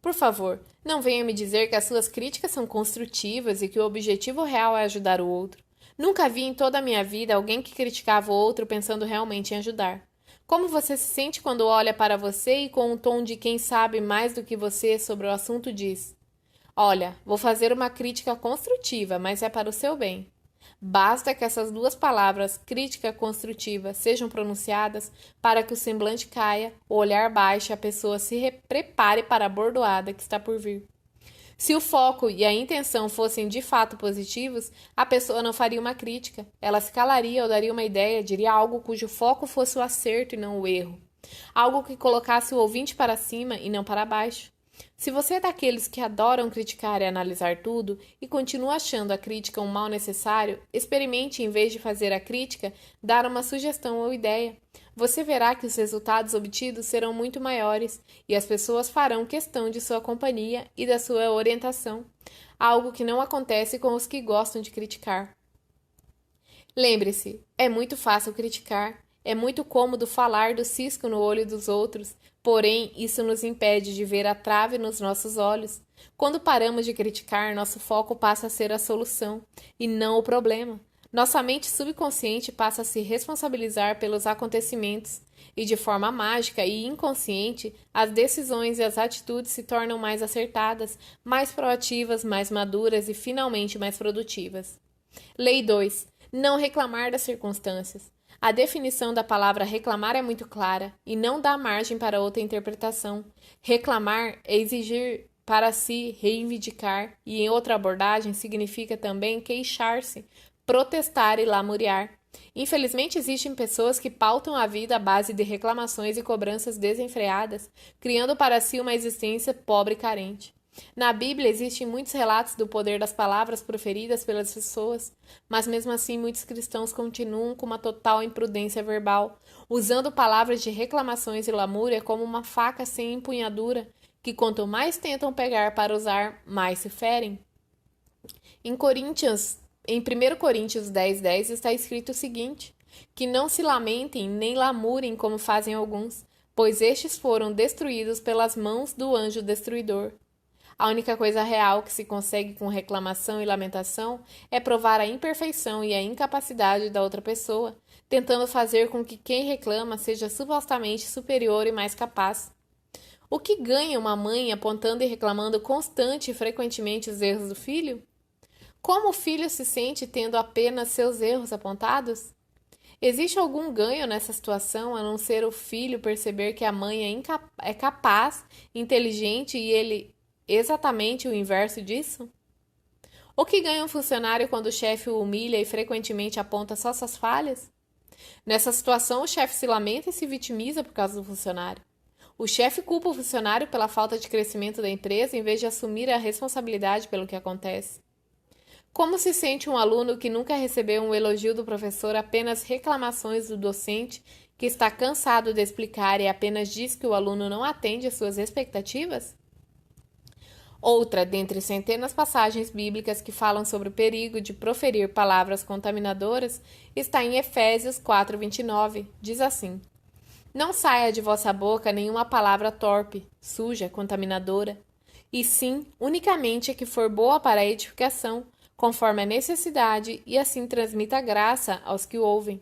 Por favor, não venha me dizer que as suas críticas são construtivas e que o objetivo real é ajudar o outro. Nunca vi em toda a minha vida alguém que criticava o outro pensando realmente em ajudar. Como você se sente quando olha para você e com um tom de quem sabe mais do que você sobre o assunto diz: olha, vou fazer uma crítica construtiva, mas é para o seu bem. Basta que essas duas palavras, crítica construtiva, sejam pronunciadas para que o semblante caia, o olhar baixe e a pessoa se prepare para a bordoada que está por vir. Se o foco e a intenção fossem de fato positivos, a pessoa não faria uma crítica. Ela se calaria ou daria uma ideia, diria algo cujo foco fosse o acerto e não o erro. Algo que colocasse o ouvinte para cima e não para baixo. Se você é daqueles que adoram criticar e analisar tudo e continua achando a crítica um mal necessário, experimente, em vez de fazer a crítica, dar uma sugestão ou ideia. Você verá que os resultados obtidos serão muito maiores e as pessoas farão questão de sua companhia e da sua orientação, algo que não acontece com os que gostam de criticar. Lembre-se, é muito fácil criticar, é muito cômodo falar do cisco no olho dos outros, porém isso nos impede de ver a trave nos nossos olhos. Quando paramos de criticar, nosso foco passa a ser a solução e não o problema. Nossa mente subconsciente passa a se responsabilizar pelos acontecimentos e, de forma mágica e inconsciente, as decisões e as atitudes se tornam mais acertadas, mais proativas, mais maduras e, finalmente, mais produtivas. Lei 2. Não reclamar das circunstâncias. A definição da palavra reclamar é muito clara e não dá margem para outra interpretação. Reclamar é exigir para si, reivindicar, e em outra abordagem significa também queixar-se, protestar e lamuriar. Infelizmente, existem pessoas que pautam a vida à base de reclamações e cobranças desenfreadas, criando para si uma existência pobre e carente. Na Bíblia existem muitos relatos do poder das palavras proferidas pelas pessoas, mas mesmo assim muitos cristãos continuam com uma total imprudência verbal, usando palavras de reclamações e lamúria como uma faca sem empunhadura, que quanto mais tentam pegar para usar, mais se ferem. Em 1 Coríntios 10:10 está escrito o seguinte: que não se lamentem nem lamurem como fazem alguns, pois estes foram destruídos pelas mãos do anjo destruidor. A única coisa real que se consegue com reclamação e lamentação é provar a imperfeição e a incapacidade da outra pessoa, tentando fazer com que quem reclama seja supostamente superior e mais capaz. O que ganha uma mãe apontando e reclamando constante e frequentemente os erros do filho? Como o filho se sente tendo apenas seus erros apontados? Existe algum ganho nessa situação a não ser o filho perceber que a mãe é capaz, inteligente e ele exatamente o inverso disso? O que ganha um funcionário quando o chefe o humilha e frequentemente aponta só suas falhas? Nessa situação, o chefe se lamenta e se vitimiza por causa do funcionário. O chefe culpa o funcionário pela falta de crescimento da empresa em vez de assumir a responsabilidade pelo que acontece. Como se sente um aluno que nunca recebeu um elogio do professor, apenas reclamações do docente que está cansado de explicar e apenas diz que o aluno não atende às suas expectativas? Outra dentre centenas de passagens bíblicas que falam sobre o perigo de proferir palavras contaminadoras está em Efésios 4:29. Diz assim: não saia de vossa boca nenhuma palavra torpe, suja, contaminadora, e sim unicamente a que for boa para a edificação, conforme a necessidade, e assim transmita graça aos que o ouvem.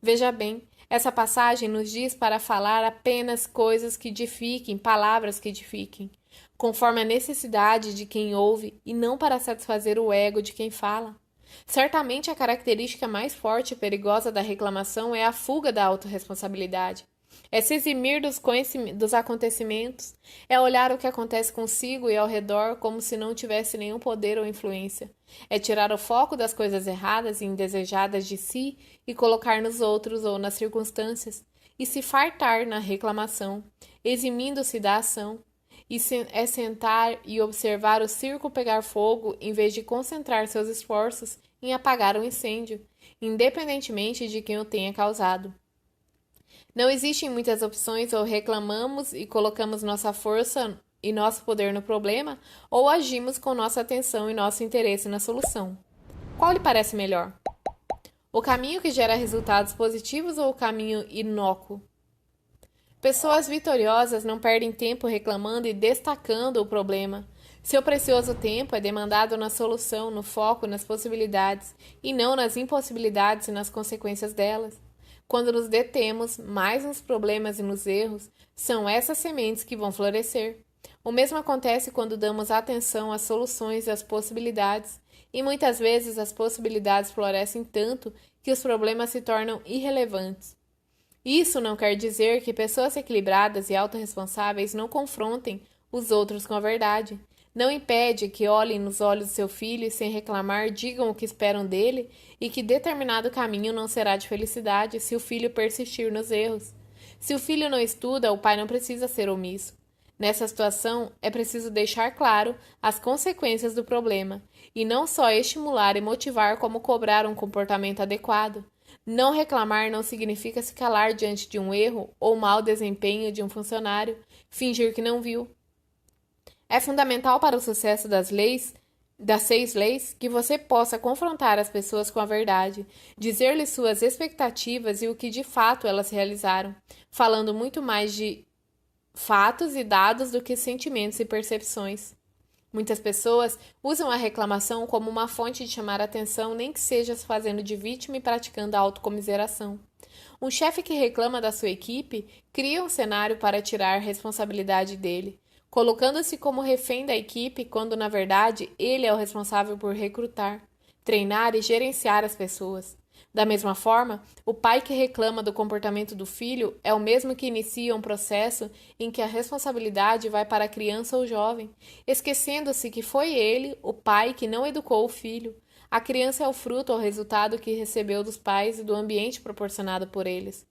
Veja bem, essa passagem nos diz para falar apenas coisas que edifiquem, palavras que edifiquem, conforme a necessidade de quem ouve e não para satisfazer o ego de quem fala. Certamente a característica mais forte e perigosa da reclamação é a fuga da autorresponsabilidade. É se eximir dos acontecimentos, é olhar o que acontece consigo e ao redor como se não tivesse nenhum poder ou influência. É tirar o foco das coisas erradas e indesejadas de si e colocar nos outros ou nas circunstâncias, e se fartar na reclamação, eximindo-se da ação. É sentar e observar o circo pegar fogo em vez de concentrar seus esforços em apagar o incêndio, independentemente de quem o tenha causado. Não existem muitas opções, ou reclamamos e colocamos nossa força e nosso poder no problema, ou agimos com nossa atenção e nosso interesse na solução. Qual lhe parece melhor? O caminho que gera resultados positivos ou o caminho inócuo? Pessoas vitoriosas não perdem tempo reclamando e destacando o problema. Seu precioso tempo é demandado na solução, no foco, nas possibilidades, e não nas impossibilidades e nas consequências delas. Quando nos detemos mais nos problemas e nos erros, são essas sementes que vão florescer. O mesmo acontece quando damos atenção às soluções e às possibilidades, e muitas vezes as possibilidades florescem tanto que os problemas se tornam irrelevantes. Isso não quer dizer que pessoas equilibradas e autorresponsáveis não confrontem os outros com a verdade. Não impede que olhem nos olhos do seu filho e, sem reclamar, digam o que esperam dele e que determinado caminho não será de felicidade se o filho persistir nos erros. Se o filho não estuda, o pai não precisa ser omisso. Nessa situação, é preciso deixar claro as consequências do problema e não só estimular e motivar como cobrar um comportamento adequado. Não reclamar não significa se calar diante de um erro ou mau desempenho de um funcionário, fingir que não viu. É fundamental para o sucesso das 6 leis, que você possa confrontar as pessoas com a verdade, dizer-lhes suas expectativas e o que de fato elas realizaram, falando muito mais de fatos e dados do que sentimentos e percepções. Muitas pessoas usam a reclamação como uma fonte de chamar a atenção, nem que seja se fazendo de vítima e praticando a autocomiseração. Um chefe que reclama da sua equipe cria um cenário para tirar a responsabilidade dele, colocando-se como refém da equipe quando, na verdade, ele é o responsável por recrutar, treinar e gerenciar as pessoas. Da mesma forma, o pai que reclama do comportamento do filho é o mesmo que inicia um processo em que a responsabilidade vai para a criança ou jovem, esquecendo-se que foi ele, o pai, que não educou o filho. A criança é o fruto ou resultado que recebeu dos pais e do ambiente proporcionado por eles.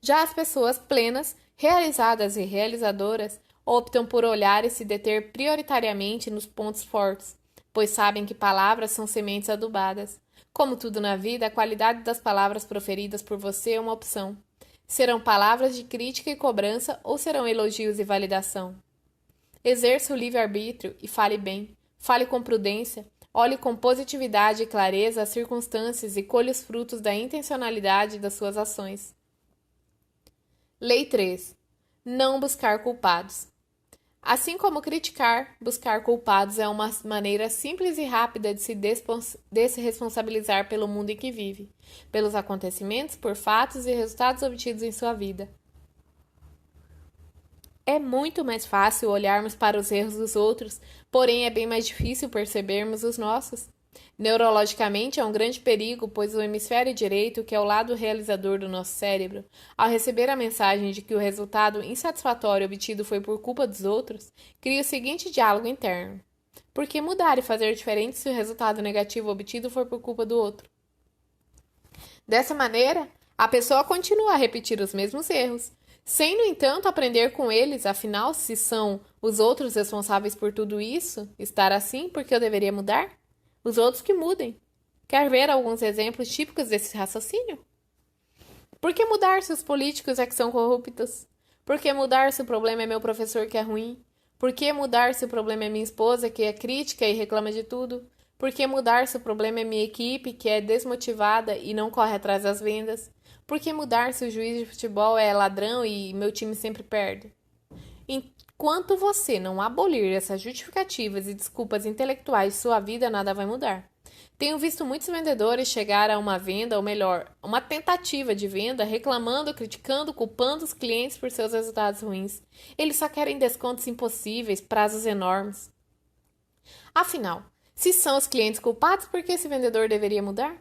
Já as pessoas plenas, realizadas e realizadoras optam por olhar e se deter prioritariamente nos pontos fortes, pois sabem que palavras são sementes adubadas. Como tudo na vida, a qualidade das palavras proferidas por você é uma opção. Serão palavras de crítica e cobrança ou serão elogios e validação? Exerça o livre-arbítrio e fale bem. Fale com prudência. Olhe com positividade e clareza as circunstâncias e colhe os frutos da intencionalidade das suas ações. Lei 3. Não buscar culpados. Assim como criticar, buscar culpados é uma maneira simples e rápida de se desresponsabilizar pelo mundo em que vive, pelos acontecimentos, por fatos e resultados obtidos em sua vida. É muito mais fácil olharmos para os erros dos outros, porém é bem mais difícil percebermos os nossos. Neurologicamente é um grande perigo, pois o hemisfério direito, que é o lado realizador do nosso cérebro, ao receber a mensagem de que o resultado insatisfatório obtido foi por culpa dos outros, cria o seguinte diálogo interno: por que mudar e fazer diferente se o resultado negativo obtido for por culpa do outro? Dessa maneira, a pessoa continua a repetir os mesmos erros, sem, no entanto, aprender com eles. Afinal, se são os outros responsáveis por tudo isso, estar assim, por que eu deveria mudar? Os outros que mudem. Quer ver alguns exemplos típicos desse raciocínio? Por que mudar se os políticos é que são corruptos? Por que mudar se o problema é meu professor que é ruim? Por que mudar se o problema é minha esposa que é crítica e reclama de tudo? Por que mudar se o problema é minha equipe que é desmotivada e não corre atrás das vendas? Por que mudar se o juiz de futebol é ladrão e meu time sempre perde? Enquanto você não abolir essas justificativas e desculpas intelectuais de sua vida, nada vai mudar. Tenho visto muitos vendedores chegar a uma venda, ou melhor, uma tentativa de venda, reclamando, criticando, culpando os clientes por seus resultados ruins. Eles só querem descontos impossíveis, prazos enormes. Afinal, se são os clientes culpados, por que esse vendedor deveria mudar?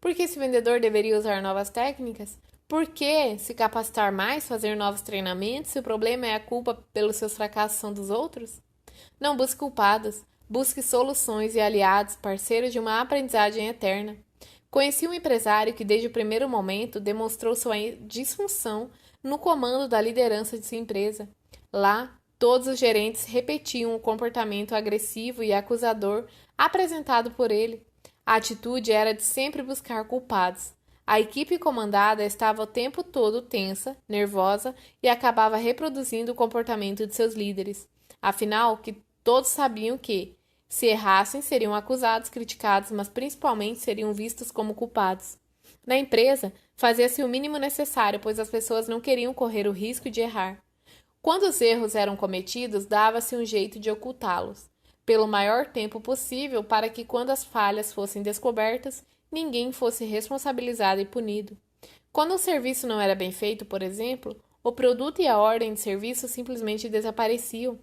Por que esse vendedor deveria usar novas técnicas? Por que se capacitar mais, fazer novos treinamentos, se o problema é a culpa pelos seus fracassos são dos outros? Não busque culpados, busque soluções e aliados, parceiros de uma aprendizagem eterna. Conheci um empresário que, desde o primeiro momento, demonstrou sua disfunção no comando da liderança de sua empresa. Lá, todos os gerentes repetiam o comportamento agressivo e acusador apresentado por ele. A atitude era de sempre buscar culpados. A equipe comandada estava o tempo todo tensa, nervosa e acabava reproduzindo o comportamento de seus líderes. Afinal, que todos sabiam que, se errassem, seriam acusados, criticados, mas principalmente seriam vistos como culpados. Na empresa, fazia-se o mínimo necessário, pois as pessoas não queriam correr o risco de errar. Quando os erros eram cometidos, dava-se um jeito de ocultá-los, pelo maior tempo possível, para que, quando as falhas fossem descobertas, ninguém fosse responsabilizado e punido. Quando um serviço não era bem feito, por exemplo, o produto e a ordem de serviço simplesmente desapareciam.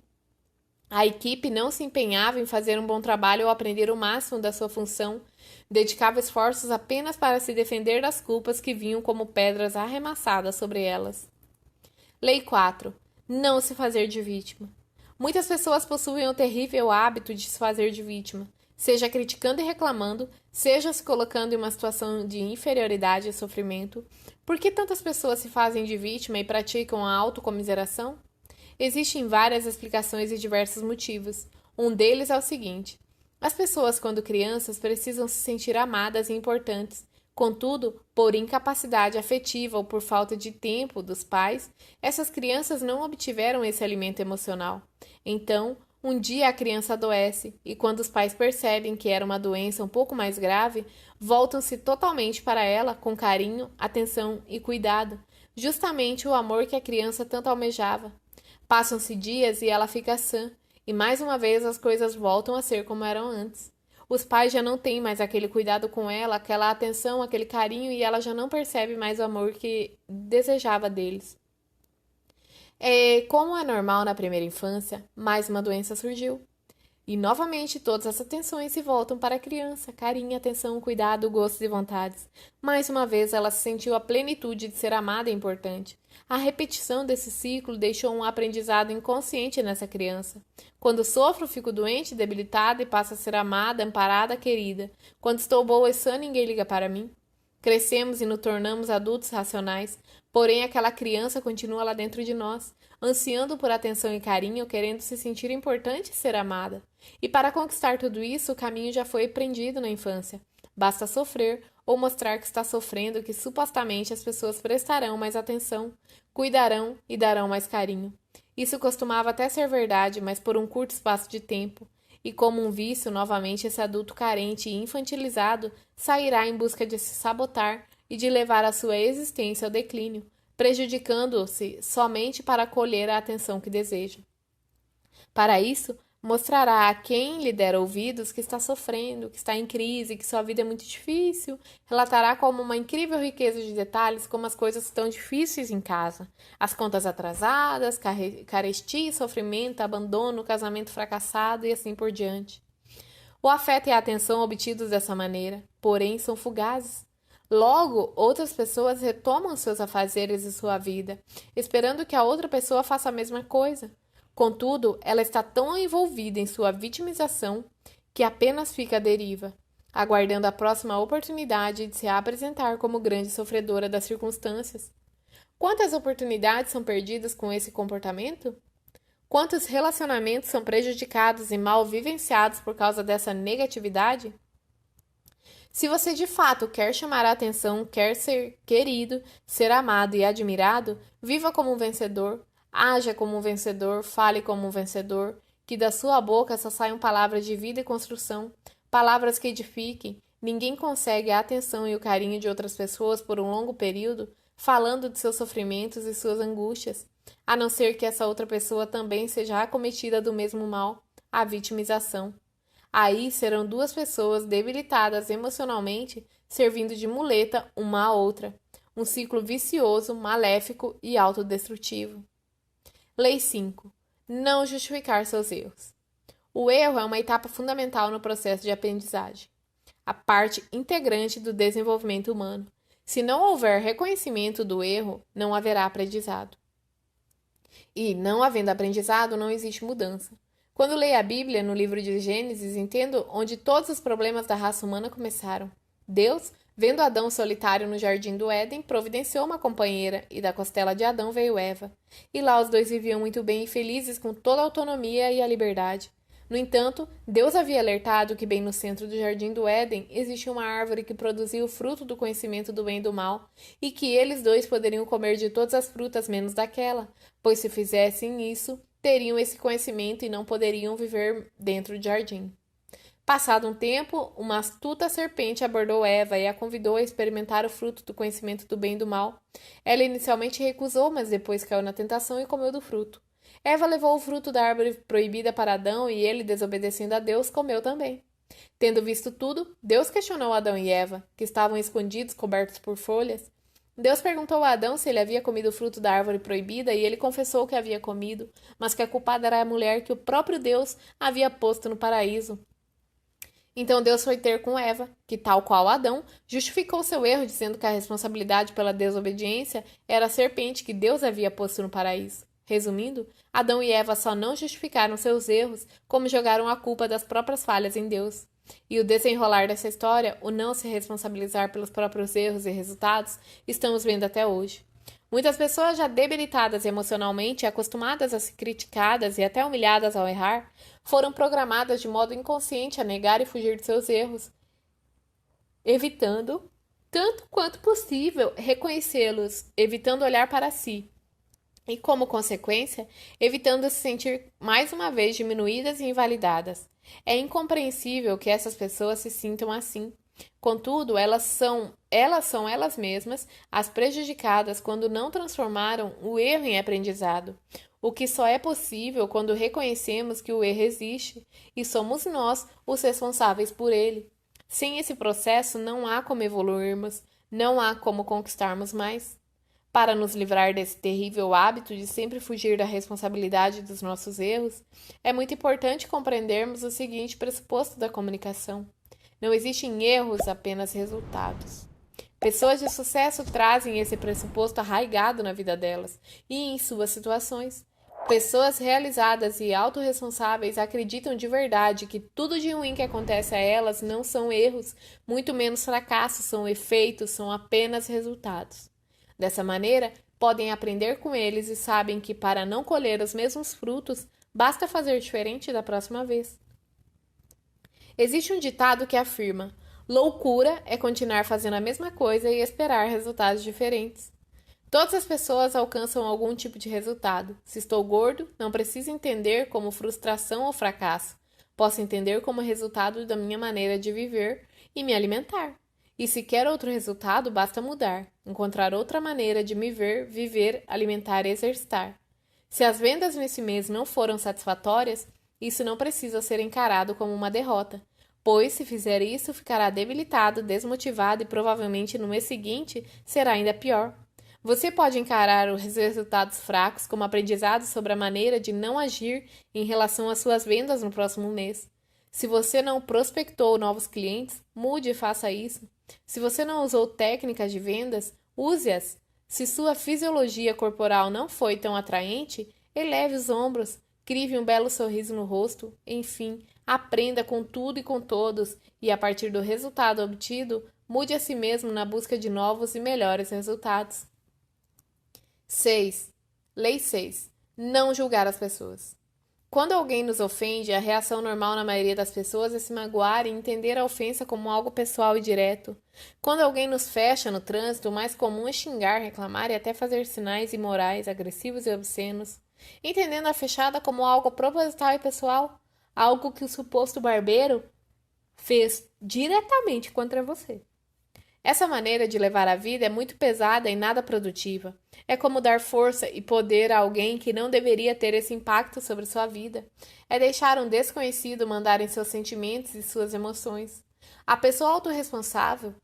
A equipe não se empenhava em fazer um bom trabalho ou aprender o máximo da sua função, dedicava esforços apenas para se defender das culpas que vinham como pedras arremessadas sobre elas. Lei 4. Não se fazer de vítima. Muitas pessoas possuem o terrível hábito de se fazer de vítima, seja criticando e reclamando, seja se colocando em uma situação de inferioridade e sofrimento. Por que tantas pessoas se fazem de vítima e praticam a autocomiseração? Existem várias explicações e diversos motivos. Um deles é o seguinte: as pessoas, quando crianças, precisam se sentir amadas e importantes. Contudo, por incapacidade afetiva ou por falta de tempo dos pais, essas crianças não obtiveram esse alimento emocional. Então, um dia a criança adoece e, quando os pais percebem que era uma doença um pouco mais grave, voltam-se totalmente para ela com carinho, atenção e cuidado, justamente o amor que a criança tanto almejava. Passam-se dias e ela fica sã, e mais uma vez as coisas voltam a ser como eram antes. Os pais já não têm mais aquele cuidado com ela, aquela atenção, aquele carinho, e ela já não percebe mais o amor que desejava deles. Como é normal na primeira infância, mais uma doença surgiu. E novamente todas as atenções se voltam para a criança, carinho, atenção, cuidado, gostos e vontades. Mais uma vez ela se sentiu a plenitude de ser amada e importante. A repetição desse ciclo deixou um aprendizado inconsciente nessa criança. Quando sofro, fico doente, debilitada e passo a ser amada, amparada, querida. Quando estou boa e sã, ninguém liga para mim. Crescemos e nos tornamos adultos racionais, porém aquela criança continua lá dentro de nós, ansiando por atenção e carinho, querendo se sentir importante e ser amada. E para conquistar tudo isso, o caminho já foi aprendido na infância. Basta sofrer ou mostrar que está sofrendo, que supostamente as pessoas prestarão mais atenção, cuidarão e darão mais carinho. Isso costumava até ser verdade, mas por um curto espaço de tempo. E como um vício, novamente esse adulto carente e infantilizado sairá em busca de se sabotar e de levar a sua existência ao declínio, prejudicando-se somente para colher a atenção que deseja. Para isso, mostrará a quem lhe der ouvidos que está sofrendo, que está em crise, que sua vida é muito difícil, relatará como uma incrível riqueza de detalhes como as coisas estão difíceis em casa, as contas atrasadas, carestia, sofrimento, abandono, casamento fracassado e assim por diante. O afeto e a atenção obtidos dessa maneira, porém, são fugazes. Logo, outras pessoas retomam seus afazeres e sua vida, esperando que a outra pessoa faça a mesma coisa. Contudo, ela está tão envolvida em sua vitimização que apenas fica à deriva, aguardando a próxima oportunidade de se apresentar como grande sofredora das circunstâncias. Quantas oportunidades são perdidas com esse comportamento? Quantos relacionamentos são prejudicados e mal vivenciados por causa dessa negatividade? Se você de fato quer chamar a atenção, quer ser querido, ser amado e admirado, viva como um vencedor, haja como um vencedor, fale como um vencedor, que da sua boca só saiam palavras de vida e construção, palavras que edifiquem. Ninguém consegue a atenção e o carinho de outras pessoas por um longo período, falando de seus sofrimentos e suas angústias, a não ser que essa outra pessoa também seja acometida do mesmo mal, a vitimização. Aí serão duas pessoas debilitadas emocionalmente, servindo de muleta uma à outra, um ciclo vicioso, maléfico e autodestrutivo. Lei 5. Não justificar seus erros. O erro é uma etapa fundamental no processo de aprendizagem, a parte integrante do desenvolvimento humano. Se não houver reconhecimento do erro, não haverá aprendizado. E, não havendo aprendizado, não existe mudança. Quando leio a Bíblia, no livro de Gênesis, entendo onde todos os problemas da raça humana começaram. Deus, vendo Adão solitário no jardim do Éden, providenciou uma companheira, e da costela de Adão veio Eva. E lá os dois viviam muito bem e felizes com toda a autonomia e a liberdade. No entanto, Deus havia alertado que bem no centro do jardim do Éden existia uma árvore que produzia o fruto do conhecimento do bem e do mal, e que eles dois poderiam comer de todas as frutas menos daquela, pois se fizessem isso, teriam esse conhecimento e não poderiam viver dentro do jardim. Passado um tempo, uma astuta serpente abordou Eva e a convidou a experimentar o fruto do conhecimento do bem e do mal. Ela inicialmente recusou, mas depois caiu na tentação e comeu do fruto. Eva levou o fruto da árvore proibida para Adão e ele, desobedecendo a Deus, comeu também. Tendo visto tudo, Deus questionou Adão e Eva, que estavam escondidos, cobertos por folhas. Deus perguntou a Adão se ele havia comido o fruto da árvore proibida e ele confessou que havia comido, mas que a culpada era a mulher que o próprio Deus havia posto no paraíso. Então Deus foi ter com Eva, que, tal qual Adão, justificou seu erro dizendo que a responsabilidade pela desobediência era a serpente que Deus havia posto no paraíso. Resumindo, Adão e Eva só não justificaram seus erros, como jogaram a culpa das próprias falhas em Deus. E o desenrolar dessa história, o não se responsabilizar pelos próprios erros e resultados, estamos vendo até hoje. Muitas pessoas já debilitadas emocionalmente, acostumadas a ser criticadas e até humilhadas ao errar, foram programadas de modo inconsciente a negar e fugir de seus erros, evitando, tanto quanto possível, reconhecê-los, evitando olhar para si. E, como consequência, evitando se sentir mais uma vez diminuídas e invalidadas. É incompreensível que essas pessoas se sintam assim. Contudo, elas são elas mesmas as prejudicadas quando não transformaram o erro em aprendizado, o que só é possível quando reconhecemos que o erro existe e somos nós os responsáveis por ele. Sem esse processo, não há como evoluirmos, não há como conquistarmos mais. Para nos livrar desse terrível hábito de sempre fugir da responsabilidade dos nossos erros, é muito importante compreendermos o seguinte pressuposto da comunicação: não existem erros, apenas resultados. Pessoas de sucesso trazem esse pressuposto arraigado na vida delas e em suas situações. Pessoas realizadas e autorresponsáveis acreditam de verdade que tudo de ruim que acontece a elas não são erros, muito menos fracassos, são efeitos, são apenas resultados. Dessa maneira, podem aprender com eles e sabem que para não colher os mesmos frutos, basta fazer diferente da próxima vez. Existe um ditado que afirma: loucura é continuar fazendo a mesma coisa e esperar resultados diferentes. Todas as pessoas alcançam algum tipo de resultado. Se estou gordo, não preciso entender como frustração ou fracasso. Posso entender como resultado da minha maneira de viver e me alimentar. E se quer outro resultado, basta mudar, encontrar outra maneira de me ver, viver, alimentar e exercitar. Se as vendas nesse mês não foram satisfatórias, isso não precisa ser encarado como uma derrota, pois se fizer isso, ficará debilitado, desmotivado e provavelmente no mês seguinte será ainda pior. Você pode encarar os resultados fracos como aprendizado sobre a maneira de não agir em relação às suas vendas no próximo mês. Se você não prospectou novos clientes, mude e faça isso. Se você não usou técnicas de vendas, use-as. Se sua fisiologia corporal não foi tão atraente, eleve os ombros, crie um belo sorriso no rosto, enfim, aprenda com tudo e com todos e, a partir do resultado obtido, mude a si mesmo na busca de novos e melhores resultados. 6. Lei 6. Não julgar as pessoas. Quando alguém nos ofende, a reação normal na maioria das pessoas é se magoar e entender a ofensa como algo pessoal e direto. Quando alguém nos fecha no trânsito, o mais comum é xingar, reclamar e até fazer sinais imorais, agressivos e obscenos, entendendo a fechada como algo proposital e pessoal, algo que o suposto barbeiro fez diretamente contra você. Essa maneira de levar a vida é muito pesada e nada produtiva. É como dar força e poder a alguém que não deveria ter esse impacto sobre sua vida. É deixar um desconhecido mandar em seus sentimentos e suas emoções. A pessoa autorresponsável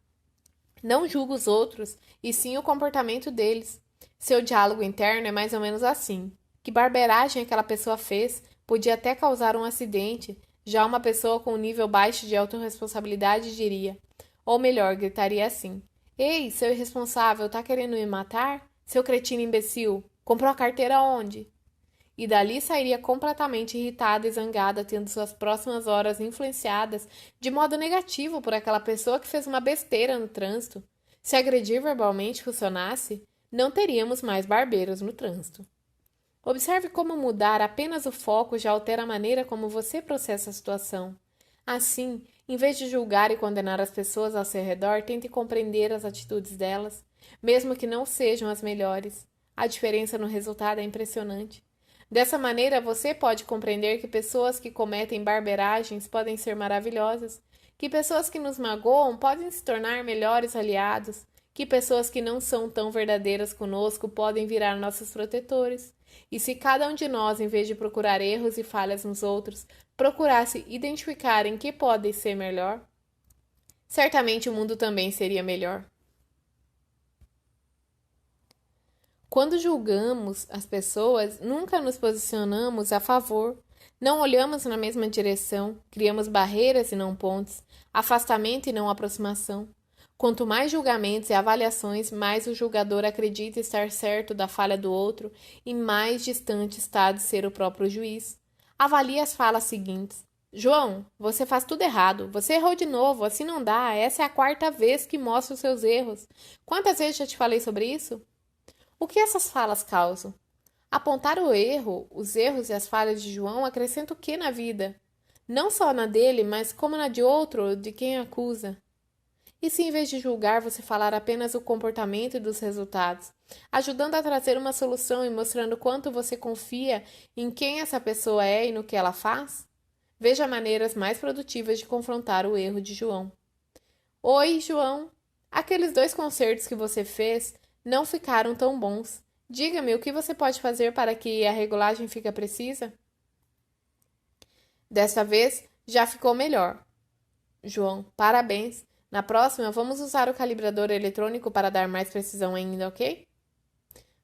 não julga os outros, e sim o comportamento deles. Seu diálogo interno é mais ou menos assim: que barbeiragem aquela pessoa fez? Podia até causar um acidente. Já uma pessoa com um nível baixo de autorresponsabilidade diria, ou melhor, gritaria assim: Ei, seu irresponsável, tá querendo me matar? Seu cretino imbecil, comprou a carteira onde? E dali sairia completamente irritada e zangada, tendo suas próximas horas influenciadas de modo negativo por aquela pessoa que fez uma besteira no trânsito. Se agredir verbalmente funcionasse, não teríamos mais barbeiros no trânsito. Observe como mudar apenas o foco já altera a maneira como você processa a situação. Assim, em vez de julgar e condenar as pessoas ao seu redor, tente compreender as atitudes delas, mesmo que não sejam as melhores. A diferença no resultado é impressionante. Dessa maneira, você pode compreender que pessoas que cometem barbeiragens podem ser maravilhosas, que pessoas que nos magoam podem se tornar melhores aliados, que pessoas que não são tão verdadeiras conosco podem virar nossos protetores. E se cada um de nós, em vez de procurar erros e falhas nos outros, procurasse identificar em que pode ser melhor, certamente o mundo também seria melhor. Quando julgamos as pessoas, nunca nos posicionamos a favor, não olhamos na mesma direção, criamos barreiras e não pontes, afastamento e não aproximação. Quanto mais julgamentos e avaliações, mais o julgador acredita estar certo da falha do outro e mais distante está de ser o próprio juiz. Avalie as falas seguintes. João, você faz tudo errado. Você errou de novo. Assim não dá. Essa é a 4ª vez que mostro os seus erros. Quantas vezes já te falei sobre isso? O que essas falas causam? Apontar o erro, os erros e as falhas de João acrescenta o que na vida? Não só na dele, mas como na de outro, de quem acusa. E se em vez de julgar você falar apenas o comportamento e dos resultados, ajudando a trazer uma solução e mostrando quanto você confia em quem essa pessoa é e no que ela faz? Veja maneiras mais produtivas de confrontar o erro de João. Oi, João. Aqueles 2 concertos que você fez não ficaram tão bons. Diga-me o que você pode fazer para que a regulagem fique precisa? Desta vez já ficou melhor. João, parabéns. Na próxima, vamos usar o calibrador eletrônico para dar mais precisão ainda, ok?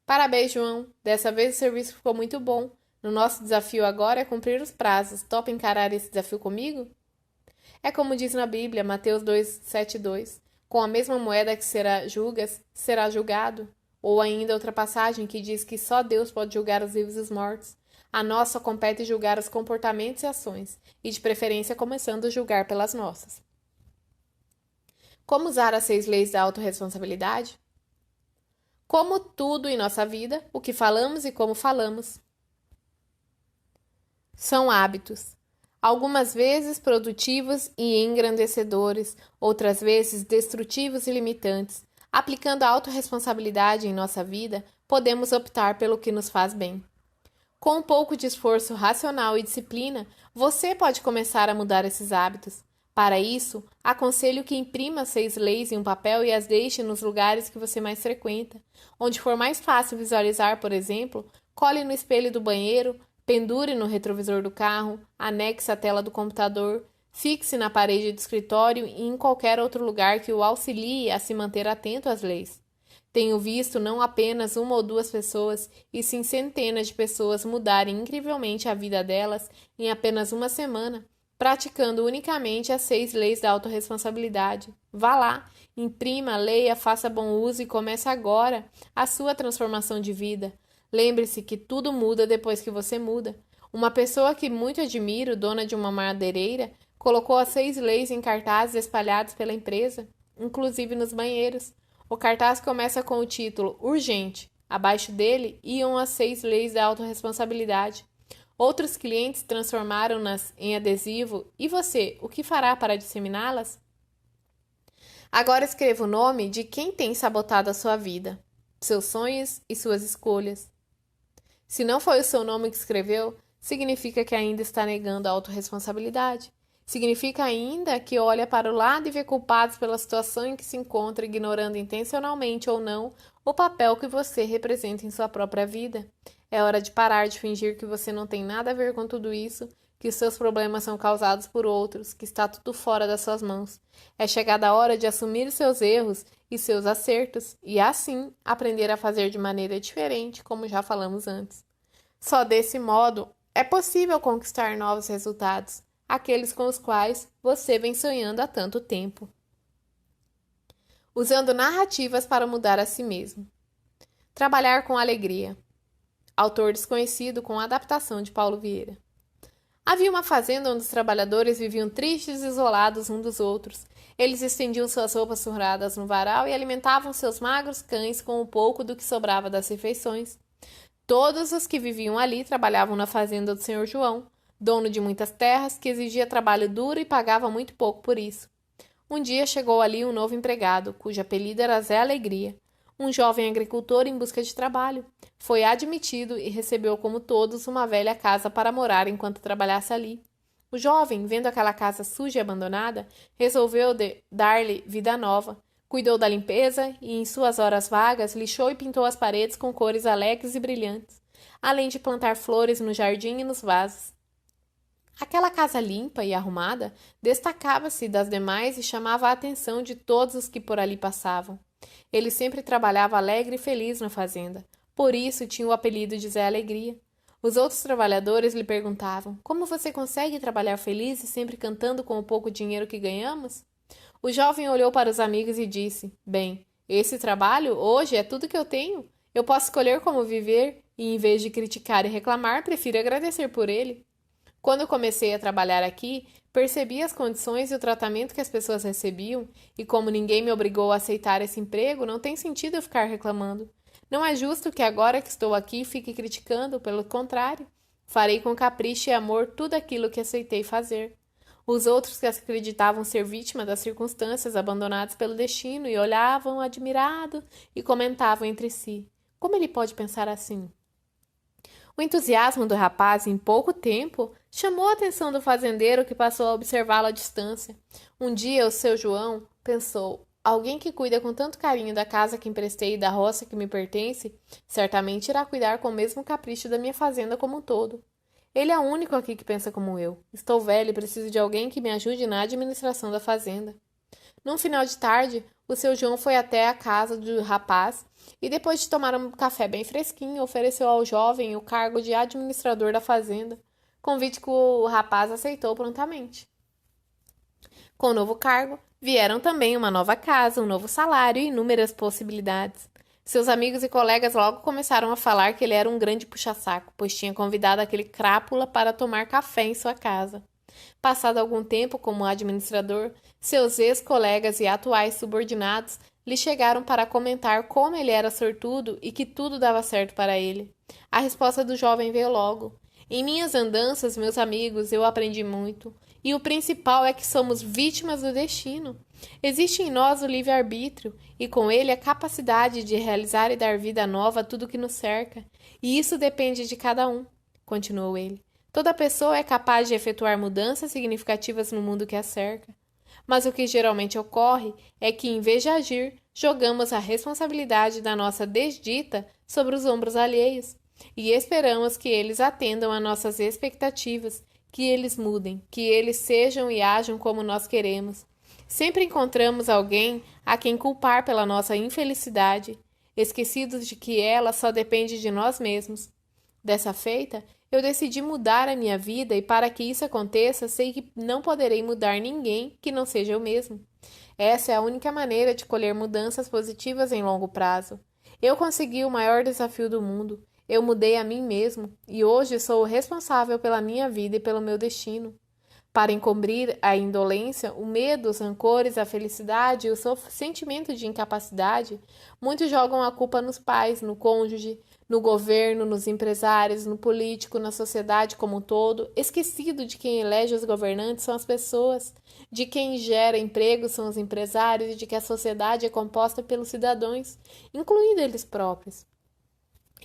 Parabéns, João. Dessa vez o serviço ficou muito bom. No nosso desafio agora é cumprir os prazos. Topa encarar esse desafio comigo? É como diz na Bíblia, Mateus 2:7-2. Com a mesma moeda que julgas, será julgado. Ou ainda outra passagem que diz que só Deus pode julgar os vivos e os mortos. A nós só compete julgar os comportamentos e ações, e de preferência começando a julgar pelas nossas. Como usar as 6 leis da autorresponsabilidade? Como tudo em nossa vida, o que falamos e como falamos são hábitos. Algumas vezes produtivos e engrandecedores, outras vezes destrutivos e limitantes. Aplicando a autorresponsabilidade em nossa vida, podemos optar pelo que nos faz bem. Com um pouco de esforço racional e disciplina, você pode começar a mudar esses hábitos. Para isso, aconselho que imprima 6 leis em um papel e as deixe nos lugares que você mais frequenta. Onde for mais fácil visualizar, por exemplo, cole no espelho do banheiro, pendure no retrovisor do carro, anexe à tela do computador, fixe na parede do escritório e em qualquer outro lugar que o auxilie a se manter atento às leis. Tenho visto não apenas 1 ou 2 pessoas, e sim centenas de pessoas mudarem incrivelmente a vida delas em apenas uma semana, praticando unicamente as 6 leis da autorresponsabilidade. Vá lá, imprima, leia, faça bom uso e comece agora a sua transformação de vida. Lembre-se que tudo muda depois que você muda. Uma pessoa que muito admiro, dona de uma madeireira, colocou as 6 leis em cartazes espalhados pela empresa, inclusive nos banheiros. O cartaz começa com o título Urgente. Abaixo dele iam as 6 leis da autorresponsabilidade. Outros clientes transformaram-nas em adesivo. E você, o que fará para disseminá-las? Agora escreva o nome de quem tem sabotado a sua vida, seus sonhos e suas escolhas. Se não foi o seu nome que escreveu, significa que ainda está negando a autorresponsabilidade. Significa ainda que olha para o lado e vê culpados pela situação em que se encontra, ignorando intencionalmente ou não o papel que você representa em sua própria vida. É hora de parar de fingir que você não tem nada a ver com tudo isso, que os seus problemas são causados por outros, que está tudo fora das suas mãos. É chegada a hora de assumir os seus erros e seus acertos, e assim aprender a fazer de maneira diferente, como já falamos antes. Só desse modo é possível conquistar novos resultados, aqueles com os quais você vem sonhando há tanto tempo. usando narrativas para mudar a si mesmo. Trabalhar com alegria. Autor desconhecido com adaptação de Paulo Vieira. Havia uma fazenda onde os trabalhadores viviam tristes e isolados uns dos outros. Eles estendiam suas roupas surradas no varal e alimentavam seus magros cães com o pouco do que sobrava das refeições. Todos os que viviam ali trabalhavam na fazenda do Senhor João, dono de muitas terras, que exigia trabalho duro e pagava muito pouco por isso. Um dia chegou ali um novo empregado, cujo apelido era Zé Alegria, um jovem agricultor em busca de trabalho. Foi admitido e recebeu, como todos, uma velha casa para morar enquanto trabalhasse ali. O jovem, vendo aquela casa suja e abandonada, resolveu dar-lhe vida nova. Cuidou da limpeza e, em suas horas vagas, lixou e pintou as paredes com cores alegres e brilhantes, além de plantar flores no jardim e nos vasos. Aquela casa limpa e arrumada destacava-se das demais e chamava a atenção de todos os que por ali passavam. Ele sempre trabalhava alegre e feliz na fazenda, por isso tinha o apelido de Zé Alegria. Os outros trabalhadores lhe perguntavam: como você consegue trabalhar feliz e sempre cantando com o pouco dinheiro que ganhamos? O jovem olhou para os amigos e disse: bem, esse trabalho hoje é tudo que eu tenho. Eu posso escolher como viver e, em vez de criticar e reclamar, prefiro agradecer por ele. Quando comecei a trabalhar aqui, percebi as condições e o tratamento que as pessoas recebiam, e como ninguém me obrigou a aceitar esse emprego, não tem sentido eu ficar reclamando. Não é justo que agora que estou aqui fique criticando, pelo contrário. Farei com capricho e amor tudo aquilo que aceitei fazer. Os outros que acreditavam ser vítima das circunstâncias, abandonados pelo destino, e olhavam admirados e comentavam entre si: como ele pode pensar assim? O entusiasmo do rapaz, em pouco tempo, chamou a atenção do fazendeiro, que passou a observá-lo à distância. Um dia, o seu João pensou: alguém que cuida com tanto carinho da casa que emprestei e da roça que me pertence, certamente irá cuidar com o mesmo capricho da minha fazenda como um todo. Ele é o único aqui que pensa como eu. Estou velho e preciso de alguém que me ajude na administração da fazenda. Num final de tarde, o seu João foi até a casa do rapaz e, depois de tomar um café bem fresquinho, ofereceu ao jovem o cargo de administrador da fazenda, convite que o rapaz aceitou prontamente. Com o novo cargo, vieram também uma nova casa, um novo salário e inúmeras possibilidades. Seus amigos e colegas logo começaram a falar que ele era um grande puxa-saco, pois tinha convidado aquele crápula para tomar café em sua casa. Passado algum tempo como administrador, seus ex-colegas e atuais subordinados lhe chegaram para comentar como ele era sortudo e que tudo dava certo para ele. A resposta do jovem veio logo: em minhas andanças, meus amigos, eu aprendi muito, e o principal é que somos vítimas do destino. Existe em nós o livre-arbítrio, e com ele a capacidade de realizar e dar vida nova a tudo que nos cerca, e isso depende de cada um, continuou ele. Toda pessoa é capaz de efetuar mudanças significativas no mundo que a cerca. Mas o que geralmente ocorre é que, em vez de agir, jogamos a responsabilidade da nossa desdita sobre os ombros alheios e esperamos que eles atendam a nossas expectativas, que eles mudem, que eles sejam e ajam como nós queremos. Sempre encontramos alguém a quem culpar pela nossa infelicidade, esquecidos de que ela só depende de nós mesmos. Dessa feita, eu decidi mudar a minha vida e, para que isso aconteça, sei que não poderei mudar ninguém que não seja eu mesmo. Essa é a única maneira de colher mudanças positivas em longo prazo. Eu consegui o maior desafio do mundo. Eu mudei a mim mesmo e hoje sou o responsável pela minha vida e pelo meu destino. Para encobrir a indolência, o medo, os rancores, a felicidade e o sentimento de incapacidade, muitos jogam a culpa nos pais, no cônjuge, no governo, nos empresários, no político, na sociedade como um todo, esquecido de quem elege os governantes são as pessoas, de quem gera empregos são os empresários e de que a sociedade é composta pelos cidadãos, incluindo eles próprios.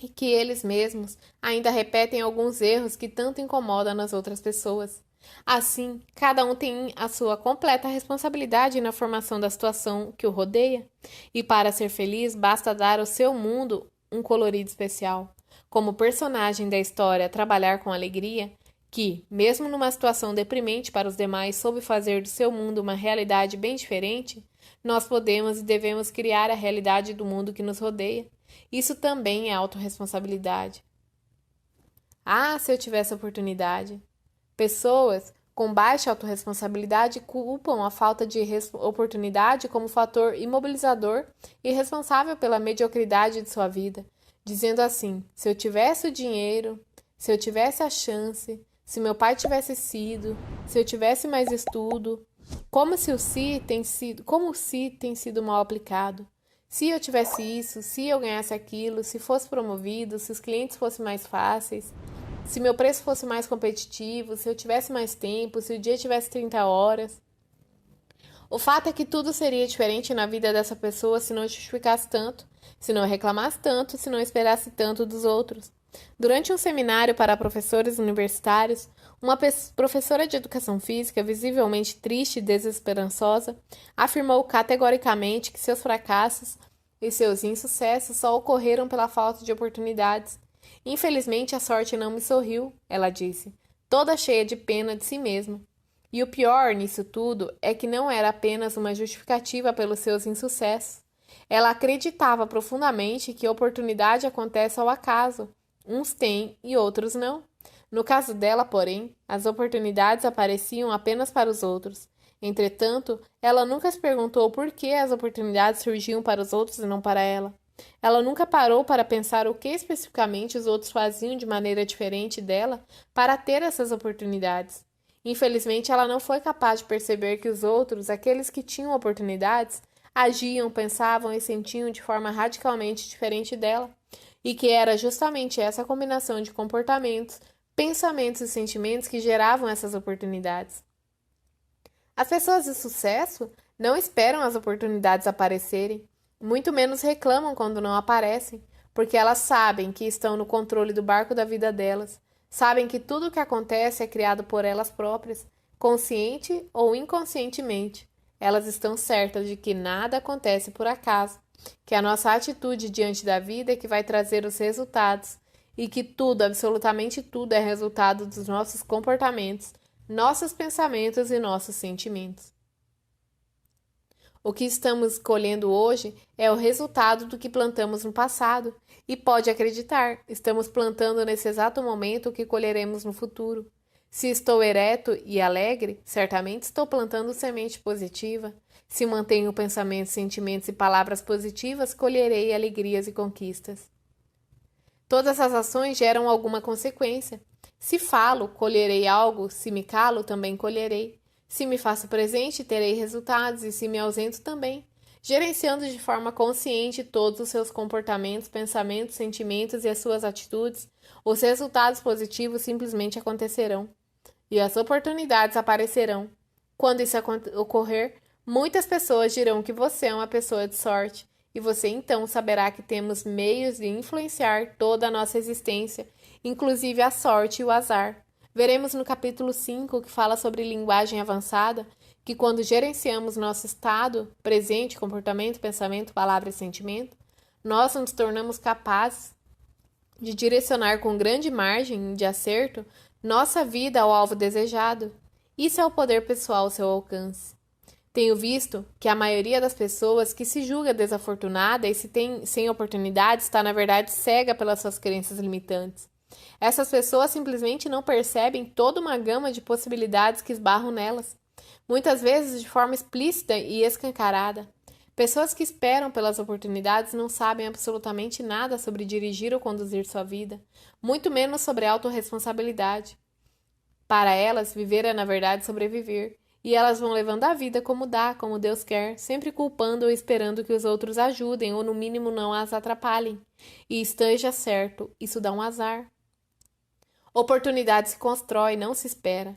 E que eles mesmos ainda repetem alguns erros que tanto incomodam nas outras pessoas. Assim, cada um tem a sua completa responsabilidade na formação da situação que o rodeia, e para ser feliz basta dar ao seu mundo um colorido especial. Como personagem da história Trabalhar com Alegria, que, mesmo numa situação deprimente para os demais, soube fazer do seu mundo uma realidade bem diferente, nós podemos e devemos criar a realidade do mundo que nos rodeia. Isso também é autorresponsabilidade. Ah, se eu tivesse oportunidade! Pessoas com baixa autorresponsabilidade culpam a falta de oportunidade como fator imobilizador e responsável pela mediocridade de sua vida, dizendo assim: se eu tivesse o dinheiro, se eu tivesse a chance, se meu pai tivesse sido, se eu tivesse mais estudo, como o se tem sido mal aplicado. Se eu tivesse isso, se eu ganhasse aquilo, se fosse promovido, se os clientes fossem mais fáceis, se meu preço fosse mais competitivo, se eu tivesse mais tempo, se o dia tivesse 30 horas. O fato é que tudo seria diferente na vida dessa pessoa se não justificasse tanto, se não reclamasse tanto, se não esperasse tanto dos outros. Durante um seminário para professores universitários, uma professora de educação física, visivelmente triste e desesperançosa, afirmou categoricamente que seus fracassos e seus insucessos só ocorreram pela falta de oportunidades. Infelizmente, a sorte não me sorriu, ela disse, toda cheia de pena de si mesma. E o pior nisso tudo é que não era apenas uma justificativa pelos seus insucessos. Ela acreditava profundamente que a oportunidade acontece ao acaso. Uns têm e outros não. No caso dela, porém, as oportunidades apareciam apenas para os outros. Entretanto, ela nunca se perguntou por que as oportunidades surgiam para os outros e não para ela. Ela nunca parou para pensar o que especificamente os outros faziam de maneira diferente dela para ter essas oportunidades. Infelizmente, ela não foi capaz de perceber que os outros, aqueles que tinham oportunidades, agiam, pensavam e sentiam de forma radicalmente diferente dela, e que era justamente essa combinação de comportamentos, pensamentos e sentimentos que geravam essas oportunidades. As pessoas de sucesso não esperam as oportunidades aparecerem, muito menos reclamam quando não aparecem, porque elas sabem que estão no controle do barco da vida delas, sabem que tudo o que acontece é criado por elas próprias, consciente ou inconscientemente. Elas estão certas de que nada acontece por acaso, que a nossa atitude diante da vida é que vai trazer os resultados e que tudo, absolutamente tudo, é resultado dos nossos comportamentos, nossos pensamentos e nossos sentimentos. O que estamos colhendo hoje é o resultado do que plantamos no passado, e pode acreditar, estamos plantando nesse exato momento o que colheremos no futuro. Se estou ereto e alegre, certamente estou plantando semente positiva. Se mantenho pensamentos, sentimentos e palavras positivas, colherei alegrias e conquistas. Todas as ações geram alguma consequência. Se falo, colherei algo, se me calo, também colherei. Se me faço presente, terei resultados, e se me ausento também. Gerenciando de forma consciente todos os seus comportamentos, pensamentos, sentimentos e as suas atitudes, os resultados positivos simplesmente acontecerão. E as oportunidades aparecerão. Quando isso ocorrer, muitas pessoas dirão que você é uma pessoa de sorte, e você então saberá que temos meios de influenciar toda a nossa existência, inclusive a sorte e o azar. Veremos no capítulo 5, que fala sobre linguagem avançada, que quando gerenciamos nosso estado, presente, comportamento, pensamento, palavra e sentimento, nós nos tornamos capazes de direcionar com grande margem de acerto nossa vida ao alvo desejado. Isso é o poder pessoal ao seu alcance. Tenho visto que a maioria das pessoas que se julga desafortunada e se tem sem oportunidades está, na verdade, cega pelas suas crenças limitantes. Essas pessoas simplesmente não percebem toda uma gama de possibilidades que esbarram nelas, muitas vezes de forma explícita e escancarada. Pessoas que esperam pelas oportunidades não sabem absolutamente nada sobre dirigir ou conduzir sua vida, muito menos sobre autorresponsabilidade. Para elas, viver é, na verdade, sobreviver, e elas vão levando a vida como dá, como Deus quer, sempre culpando ou esperando que os outros ajudem ou, no mínimo, não as atrapalhem. E esteja certo, isso dá um azar. Oportunidade se constrói, não se espera.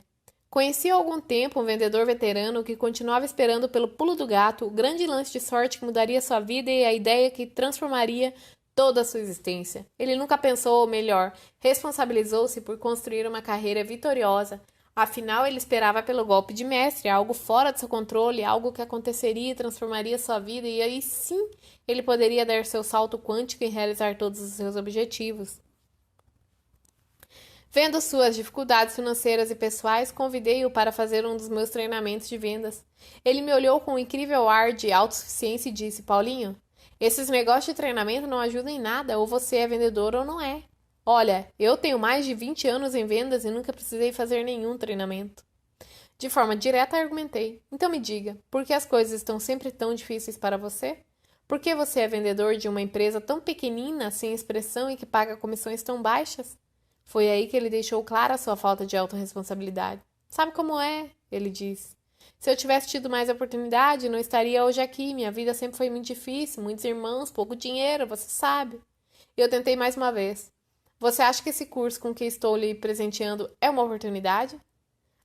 Conheci há algum tempo um vendedor veterano que continuava esperando pelo pulo do gato, o grande lance de sorte que mudaria sua vida e a ideia que transformaria toda a sua existência. Ele nunca pensou, ou melhor, responsabilizou-se por construir uma carreira vitoriosa. Afinal, ele esperava pelo golpe de mestre, algo fora de seu controle, algo que aconteceria e transformaria sua vida, e aí sim ele poderia dar seu salto quântico e realizar todos os seus objetivos. Vendo suas dificuldades financeiras e pessoais, convidei-o para fazer um dos meus treinamentos de vendas. Ele me olhou com um incrível ar de autossuficiência e disse: Paulinho, esses negócios de treinamento não ajudam em nada, ou você é vendedor ou não é. Olha, eu tenho mais de 20 anos em vendas e nunca precisei fazer nenhum treinamento. De forma direta, argumentei. Então me diga, por que as coisas estão sempre tão difíceis para você? Por que você é vendedor de uma empresa tão pequenina, sem expressão e que paga comissões tão baixas? Foi aí que ele deixou clara a sua falta de autorresponsabilidade. Sabe como é? Ele disse. Se eu tivesse tido mais oportunidade, não estaria hoje aqui. Minha vida sempre foi muito difícil, muitos irmãos, pouco dinheiro, você sabe. Eu tentei mais uma vez. Você acha que esse curso com que estou lhe presenteando é uma oportunidade?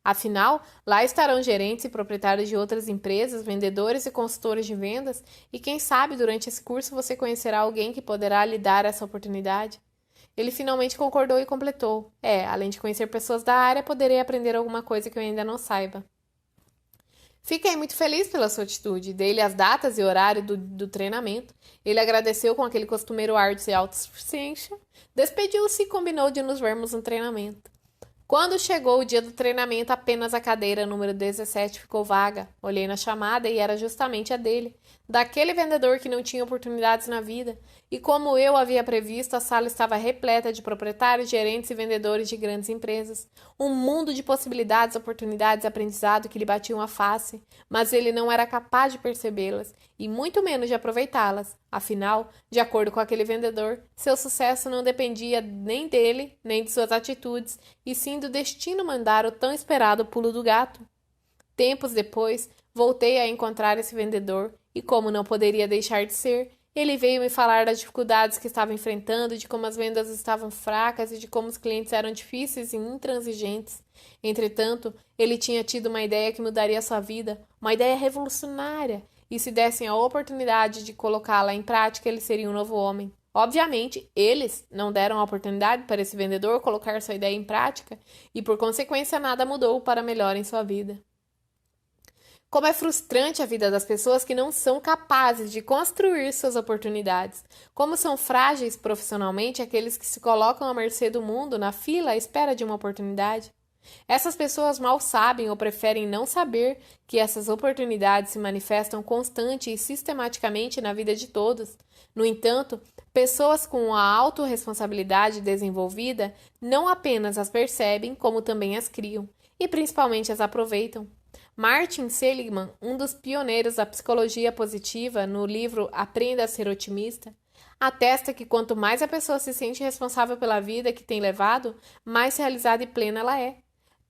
Afinal, lá estarão gerentes e proprietários de outras empresas, vendedores e consultores de vendas, e quem sabe durante esse curso você conhecerá alguém que poderá lhe dar essa oportunidade. Ele finalmente concordou e completou. Além de conhecer pessoas da área, poderei aprender alguma coisa que eu ainda não saiba. Fiquei muito feliz pela sua atitude. Dei-lhe as datas e horário do treinamento. Ele agradeceu com aquele costumeiro ar de autossuficiência, despediu-se e combinou de nos vermos no treinamento. Quando chegou o dia do treinamento, apenas a cadeira número 17 ficou vaga. Olhei na chamada e era justamente a dele, daquele vendedor que não tinha oportunidades na vida. E como eu havia previsto, a sala estava repleta de proprietários, gerentes e vendedores de grandes empresas. Um mundo de possibilidades, oportunidades e aprendizado que lhe batiam à face, mas ele não era capaz de percebê-las e muito menos de aproveitá-las. Afinal, de acordo com aquele vendedor, seu sucesso não dependia nem dele, nem de suas atitudes, e sim do destino mandar o tão esperado pulo do gato. Tempos depois, voltei a encontrar esse vendedor e, como não poderia deixar de ser, ele veio me falar das dificuldades que estava enfrentando, de como as vendas estavam fracas e de como os clientes eram difíceis e intransigentes. Entretanto, ele tinha tido uma ideia que mudaria sua vida, uma ideia revolucionária, e se dessem a oportunidade de colocá-la em prática, ele seria um novo homem. Obviamente, eles não deram a oportunidade para esse vendedor colocar sua ideia em prática e, por consequência, nada mudou para melhor em sua vida. Como é frustrante a vida das pessoas que não são capazes de construir suas oportunidades. Como são frágeis profissionalmente aqueles que se colocam à mercê do mundo na fila à espera de uma oportunidade. Essas pessoas mal sabem ou preferem não saber que essas oportunidades se manifestam constante e sistematicamente na vida de todos. No entanto, pessoas com a autorresponsabilidade desenvolvida não apenas as percebem, como também as criam, e principalmente as aproveitam. Martin Seligman, um dos pioneiros da psicologia positiva, no livro Aprenda a Ser Otimista, atesta que quanto mais a pessoa se sente responsável pela vida que tem levado, mais realizada e plena ela é.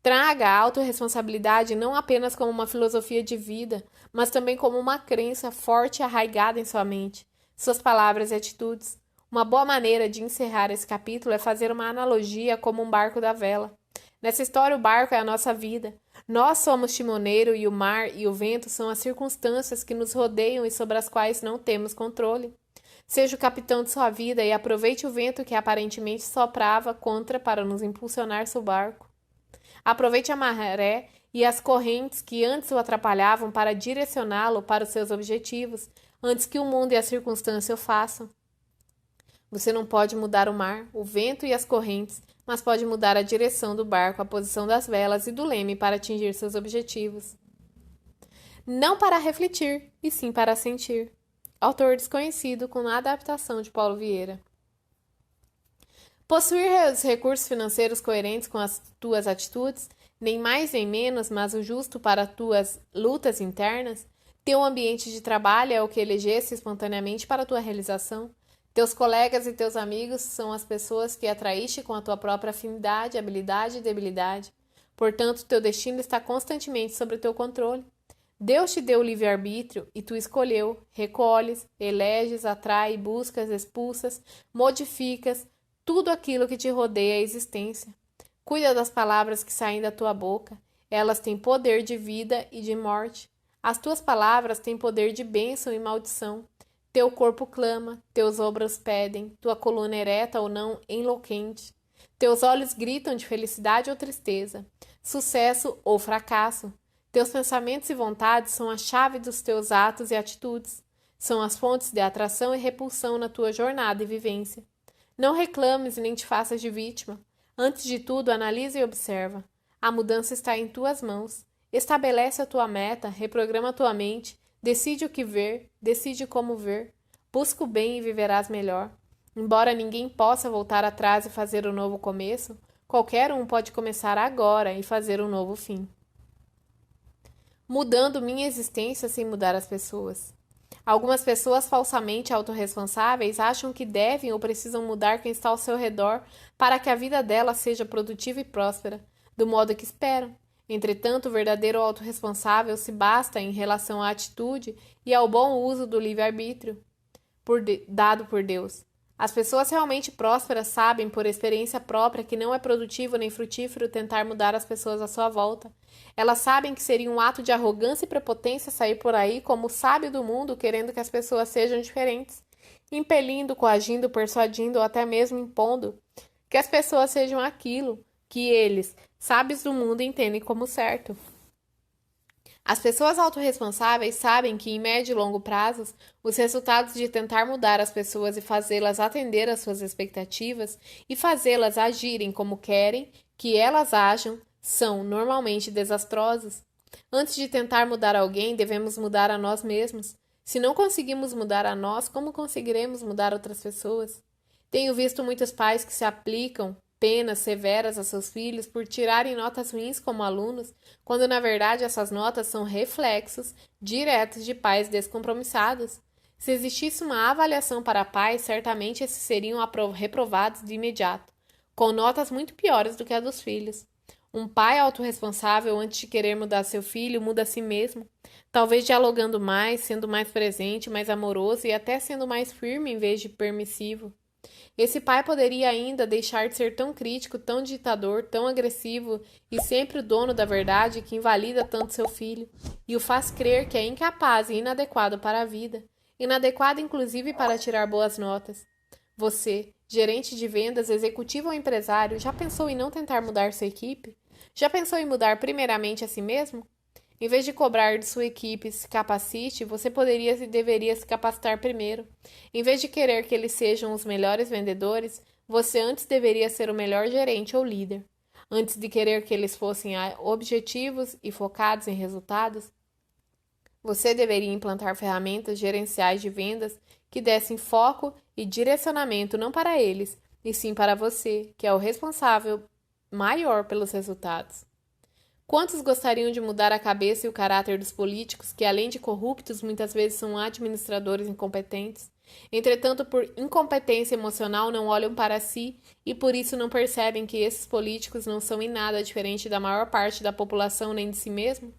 Traga a autorresponsabilidade não apenas como uma filosofia de vida, mas também como uma crença forte e arraigada em sua mente, suas palavras e atitudes. Uma boa maneira de encerrar esse capítulo é fazer uma analogia como um barco da vela. Nessa história, o barco é a nossa vida. Nós somos timoneiro e o mar e o vento são as circunstâncias que nos rodeiam e sobre as quais não temos controle. Seja o capitão de sua vida e aproveite o vento que aparentemente soprava contra para nos impulsionar seu barco. Aproveite a maré e as correntes que antes o atrapalhavam para direcioná-lo para os seus objetivos, antes que o mundo e a circunstância o façam. Você não pode mudar o mar, o vento e as correntes, mas pode mudar a direção do barco, a posição das velas e do leme para atingir seus objetivos. Não para refletir, e sim para sentir. Autor desconhecido com a adaptação de Paulo Vieira. Possuir os recursos financeiros coerentes com as tuas atitudes, nem mais nem menos, mas o justo para tuas lutas internas, teu ambiente de trabalho é o que elegesse espontaneamente para a tua realização. Teus colegas e teus amigos são as pessoas que atraíste com a tua própria afinidade, habilidade e debilidade. Portanto, teu destino está constantemente sob o teu controle. Deus te deu o livre-arbítrio e tu escolheu, recolhes, eleges, atrai, buscas, expulsas, modificas, tudo aquilo que te rodeia a existência. Cuida das palavras que saem da tua boca. Elas têm poder de vida e de morte. As tuas palavras têm poder de bênção e maldição. Teu corpo clama, teus ombros pedem, tua coluna ereta ou não enlouquente. Teus olhos gritam de felicidade ou tristeza, sucesso ou fracasso. Teus pensamentos e vontades são a chave dos teus atos e atitudes. São as fontes de atração e repulsão na tua jornada e vivência. Não reclames nem te faças de vítima. Antes de tudo, analisa e observa. A mudança está em tuas mãos. Estabelece a tua meta, reprograma a tua mente, decide o que ver, decide como ver. Busca o bem e viverás melhor. Embora ninguém possa voltar atrás e fazer um novo começo, qualquer um pode começar agora e fazer um novo fim. mudando minha existência sem mudar as pessoas. Algumas pessoas falsamente autorresponsáveis acham que devem ou precisam mudar quem está ao seu redor para que a vida delas seja produtiva e próspera, do modo que esperam. Entretanto, o verdadeiro autorresponsável se basta em relação à atitude e ao bom uso do livre-arbítrio dado por Deus. As pessoas realmente prósperas sabem, por experiência própria, que não é produtivo nem frutífero tentar mudar as pessoas à sua volta. Elas sabem que seria um ato de arrogância e prepotência sair por aí como o sábio do mundo querendo que as pessoas sejam diferentes, impelindo, coagindo, persuadindo ou até mesmo impondo que as pessoas sejam aquilo que eles, sábios do mundo, entendem como certo. As pessoas autorresponsáveis sabem que, em médio e longo prazos, os resultados de tentar mudar as pessoas e fazê-las atender às suas expectativas e fazê-las agirem como querem que elas ajam são normalmente desastrosos. Antes de tentar mudar alguém, devemos mudar a nós mesmos. Se não conseguimos mudar a nós, como conseguiremos mudar outras pessoas? Tenho visto muitos pais que se aplicam penas severas a seus filhos por tirarem notas ruins como alunos, quando na verdade essas notas são reflexos diretos de pais descompromissados. Se existisse uma avaliação para pais, certamente esses seriam reprovados de imediato, com notas muito piores do que a dos filhos. Um pai autorresponsável, antes de querer mudar seu filho, muda a si mesmo, talvez dialogando mais, sendo mais presente, mais amoroso e até sendo mais firme em vez de permissivo. Esse pai poderia ainda deixar de ser tão crítico, tão ditador, tão agressivo e sempre o dono da verdade que invalida tanto seu filho e o faz crer que é incapaz e inadequado para a vida, inadequado inclusive para tirar boas notas. Você, gerente de vendas, executivo ou empresário, já pensou em não tentar mudar sua equipe? Já pensou em mudar primeiramente a si mesmo? Em vez de cobrar de sua equipe se capacite, você poderia e deveria se capacitar primeiro. Em vez de querer que eles sejam os melhores vendedores, você antes deveria ser o melhor gerente ou líder. Antes de querer que eles fossem objetivos e focados em resultados, você deveria implantar ferramentas gerenciais de vendas que dessem foco e direcionamento não para eles, e sim para você, que é o responsável maior pelos resultados. Quantos gostariam de mudar a cabeça e o caráter dos políticos, que além de corruptos, muitas vezes são administradores incompetentes? Entretanto, por incompetência emocional, não olham para si e por isso não percebem que esses políticos não são em nada diferente da maior parte da população nem de si mesmo?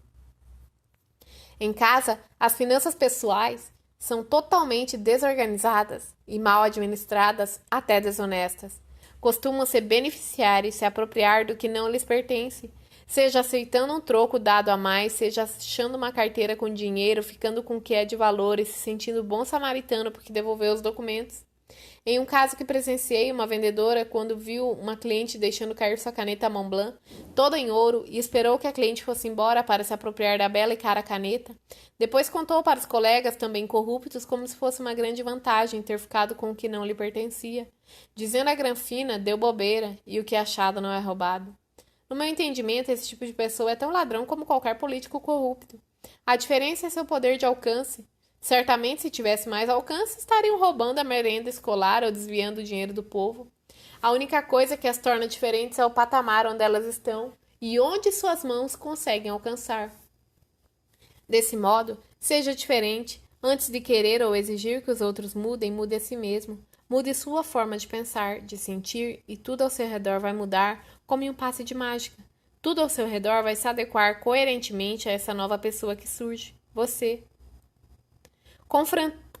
Em casa, as finanças pessoais são totalmente desorganizadas e mal administradas, até desonestas. Costumam se beneficiar e se apropriar do que não lhes pertence, seja aceitando um troco dado a mais, seja achando uma carteira com dinheiro, ficando com o que é de valor e se sentindo bom samaritano porque devolveu os documentos. Em um caso que presenciei, uma vendedora, quando viu uma cliente deixando cair sua caneta Montblanc, toda em ouro, e esperou que a cliente fosse embora para se apropriar da bela e cara caneta, depois contou para os colegas, também corruptos, como se fosse uma grande vantagem ter ficado com o que não lhe pertencia. Dizendo a granfina, deu bobeira, e o que é achado não é roubado. No meu entendimento, esse tipo de pessoa é tão ladrão como qualquer político corrupto. A diferença é seu poder de alcance. Certamente, se tivesse mais alcance, estariam roubando a merenda escolar ou desviando o dinheiro do povo. A única coisa que as torna diferentes é o patamar onde elas estão e onde suas mãos conseguem alcançar. Desse modo, seja diferente. Antes de querer ou exigir que os outros mudem, mude a si mesmo. Mude sua forma de pensar, de sentir, e tudo ao seu redor vai mudar como em um passe de mágica. Tudo ao seu redor vai se adequar coerentemente a essa nova pessoa que surge, você.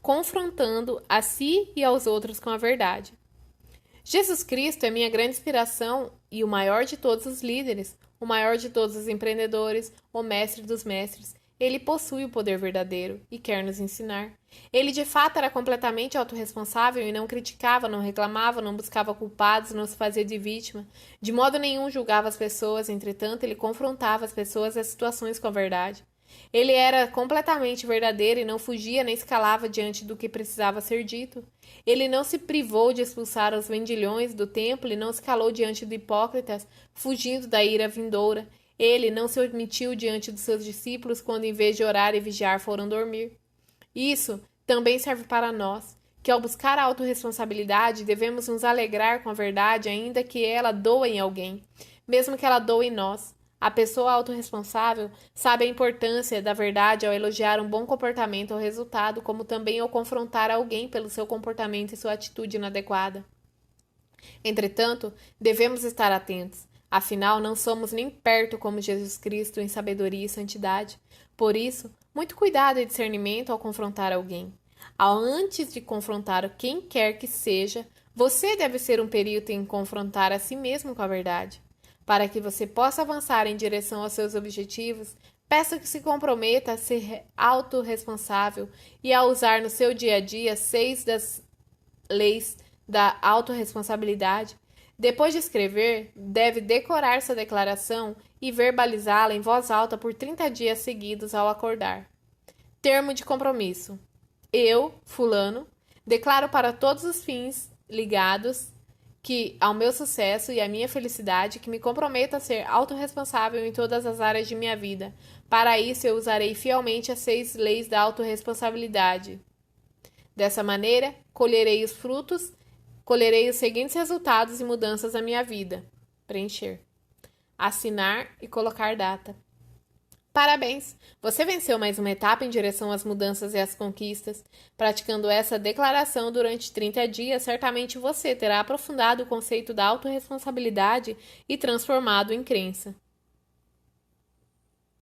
Confrontando a si e aos outros com a verdade. Jesus Cristo é minha grande inspiração e o maior de todos os líderes, o maior de todos os empreendedores, o mestre dos mestres. Ele possui o poder verdadeiro e quer nos ensinar. Ele de fato era completamente autorresponsável e não criticava, não reclamava, não buscava culpados, não se fazia de vítima. De modo nenhum julgava as pessoas, entretanto, ele confrontava as pessoas e as situações com a verdade. Ele era completamente verdadeiro e não fugia nem escalava diante do que precisava ser dito. Ele não se privou de expulsar os vendilhões do templo e não se calou diante de hipócritas, fugindo da ira vindoura. Ele não se omitiu diante dos seus discípulos quando, em vez de orar e vigiar, foram dormir. Isso também serve para nós, que ao buscar a autorresponsabilidade devemos nos alegrar com a verdade, ainda que ela doa em alguém, mesmo que ela doa em nós. A pessoa autorresponsável sabe a importância da verdade ao elogiar um bom comportamento ou resultado, como também ao confrontar alguém pelo seu comportamento e sua atitude inadequada. Entretanto, devemos estar atentos. Afinal, não somos nem perto como Jesus Cristo em sabedoria e santidade. Por isso, muito cuidado e discernimento ao confrontar alguém. Antes de confrontar quem quer que seja, você deve ser um perito em confrontar a si mesmo com a verdade. Para que você possa avançar em direção aos seus objetivos, peço que se comprometa a ser autorresponsável e a usar no seu dia a dia 6 das leis da autorresponsabilidade. Depois de escrever, deve decorar sua declaração e verbalizá-la em voz alta por 30 dias seguidos ao acordar. Termo de compromisso. Eu, fulano, declaro para todos os fins ligados que ao meu sucesso e à minha felicidade que me comprometo a ser autorresponsável em todas as áreas de minha vida. Para isso, eu usarei fielmente as 6 leis da autorresponsabilidade. Dessa maneira, colherei os seguintes resultados e mudanças na minha vida. Preencher. Assinar e colocar data. Parabéns! Você venceu mais uma etapa em direção às mudanças e às conquistas. Praticando essa declaração durante 30 dias, certamente você terá aprofundado o conceito da autorresponsabilidade e transformado em crença.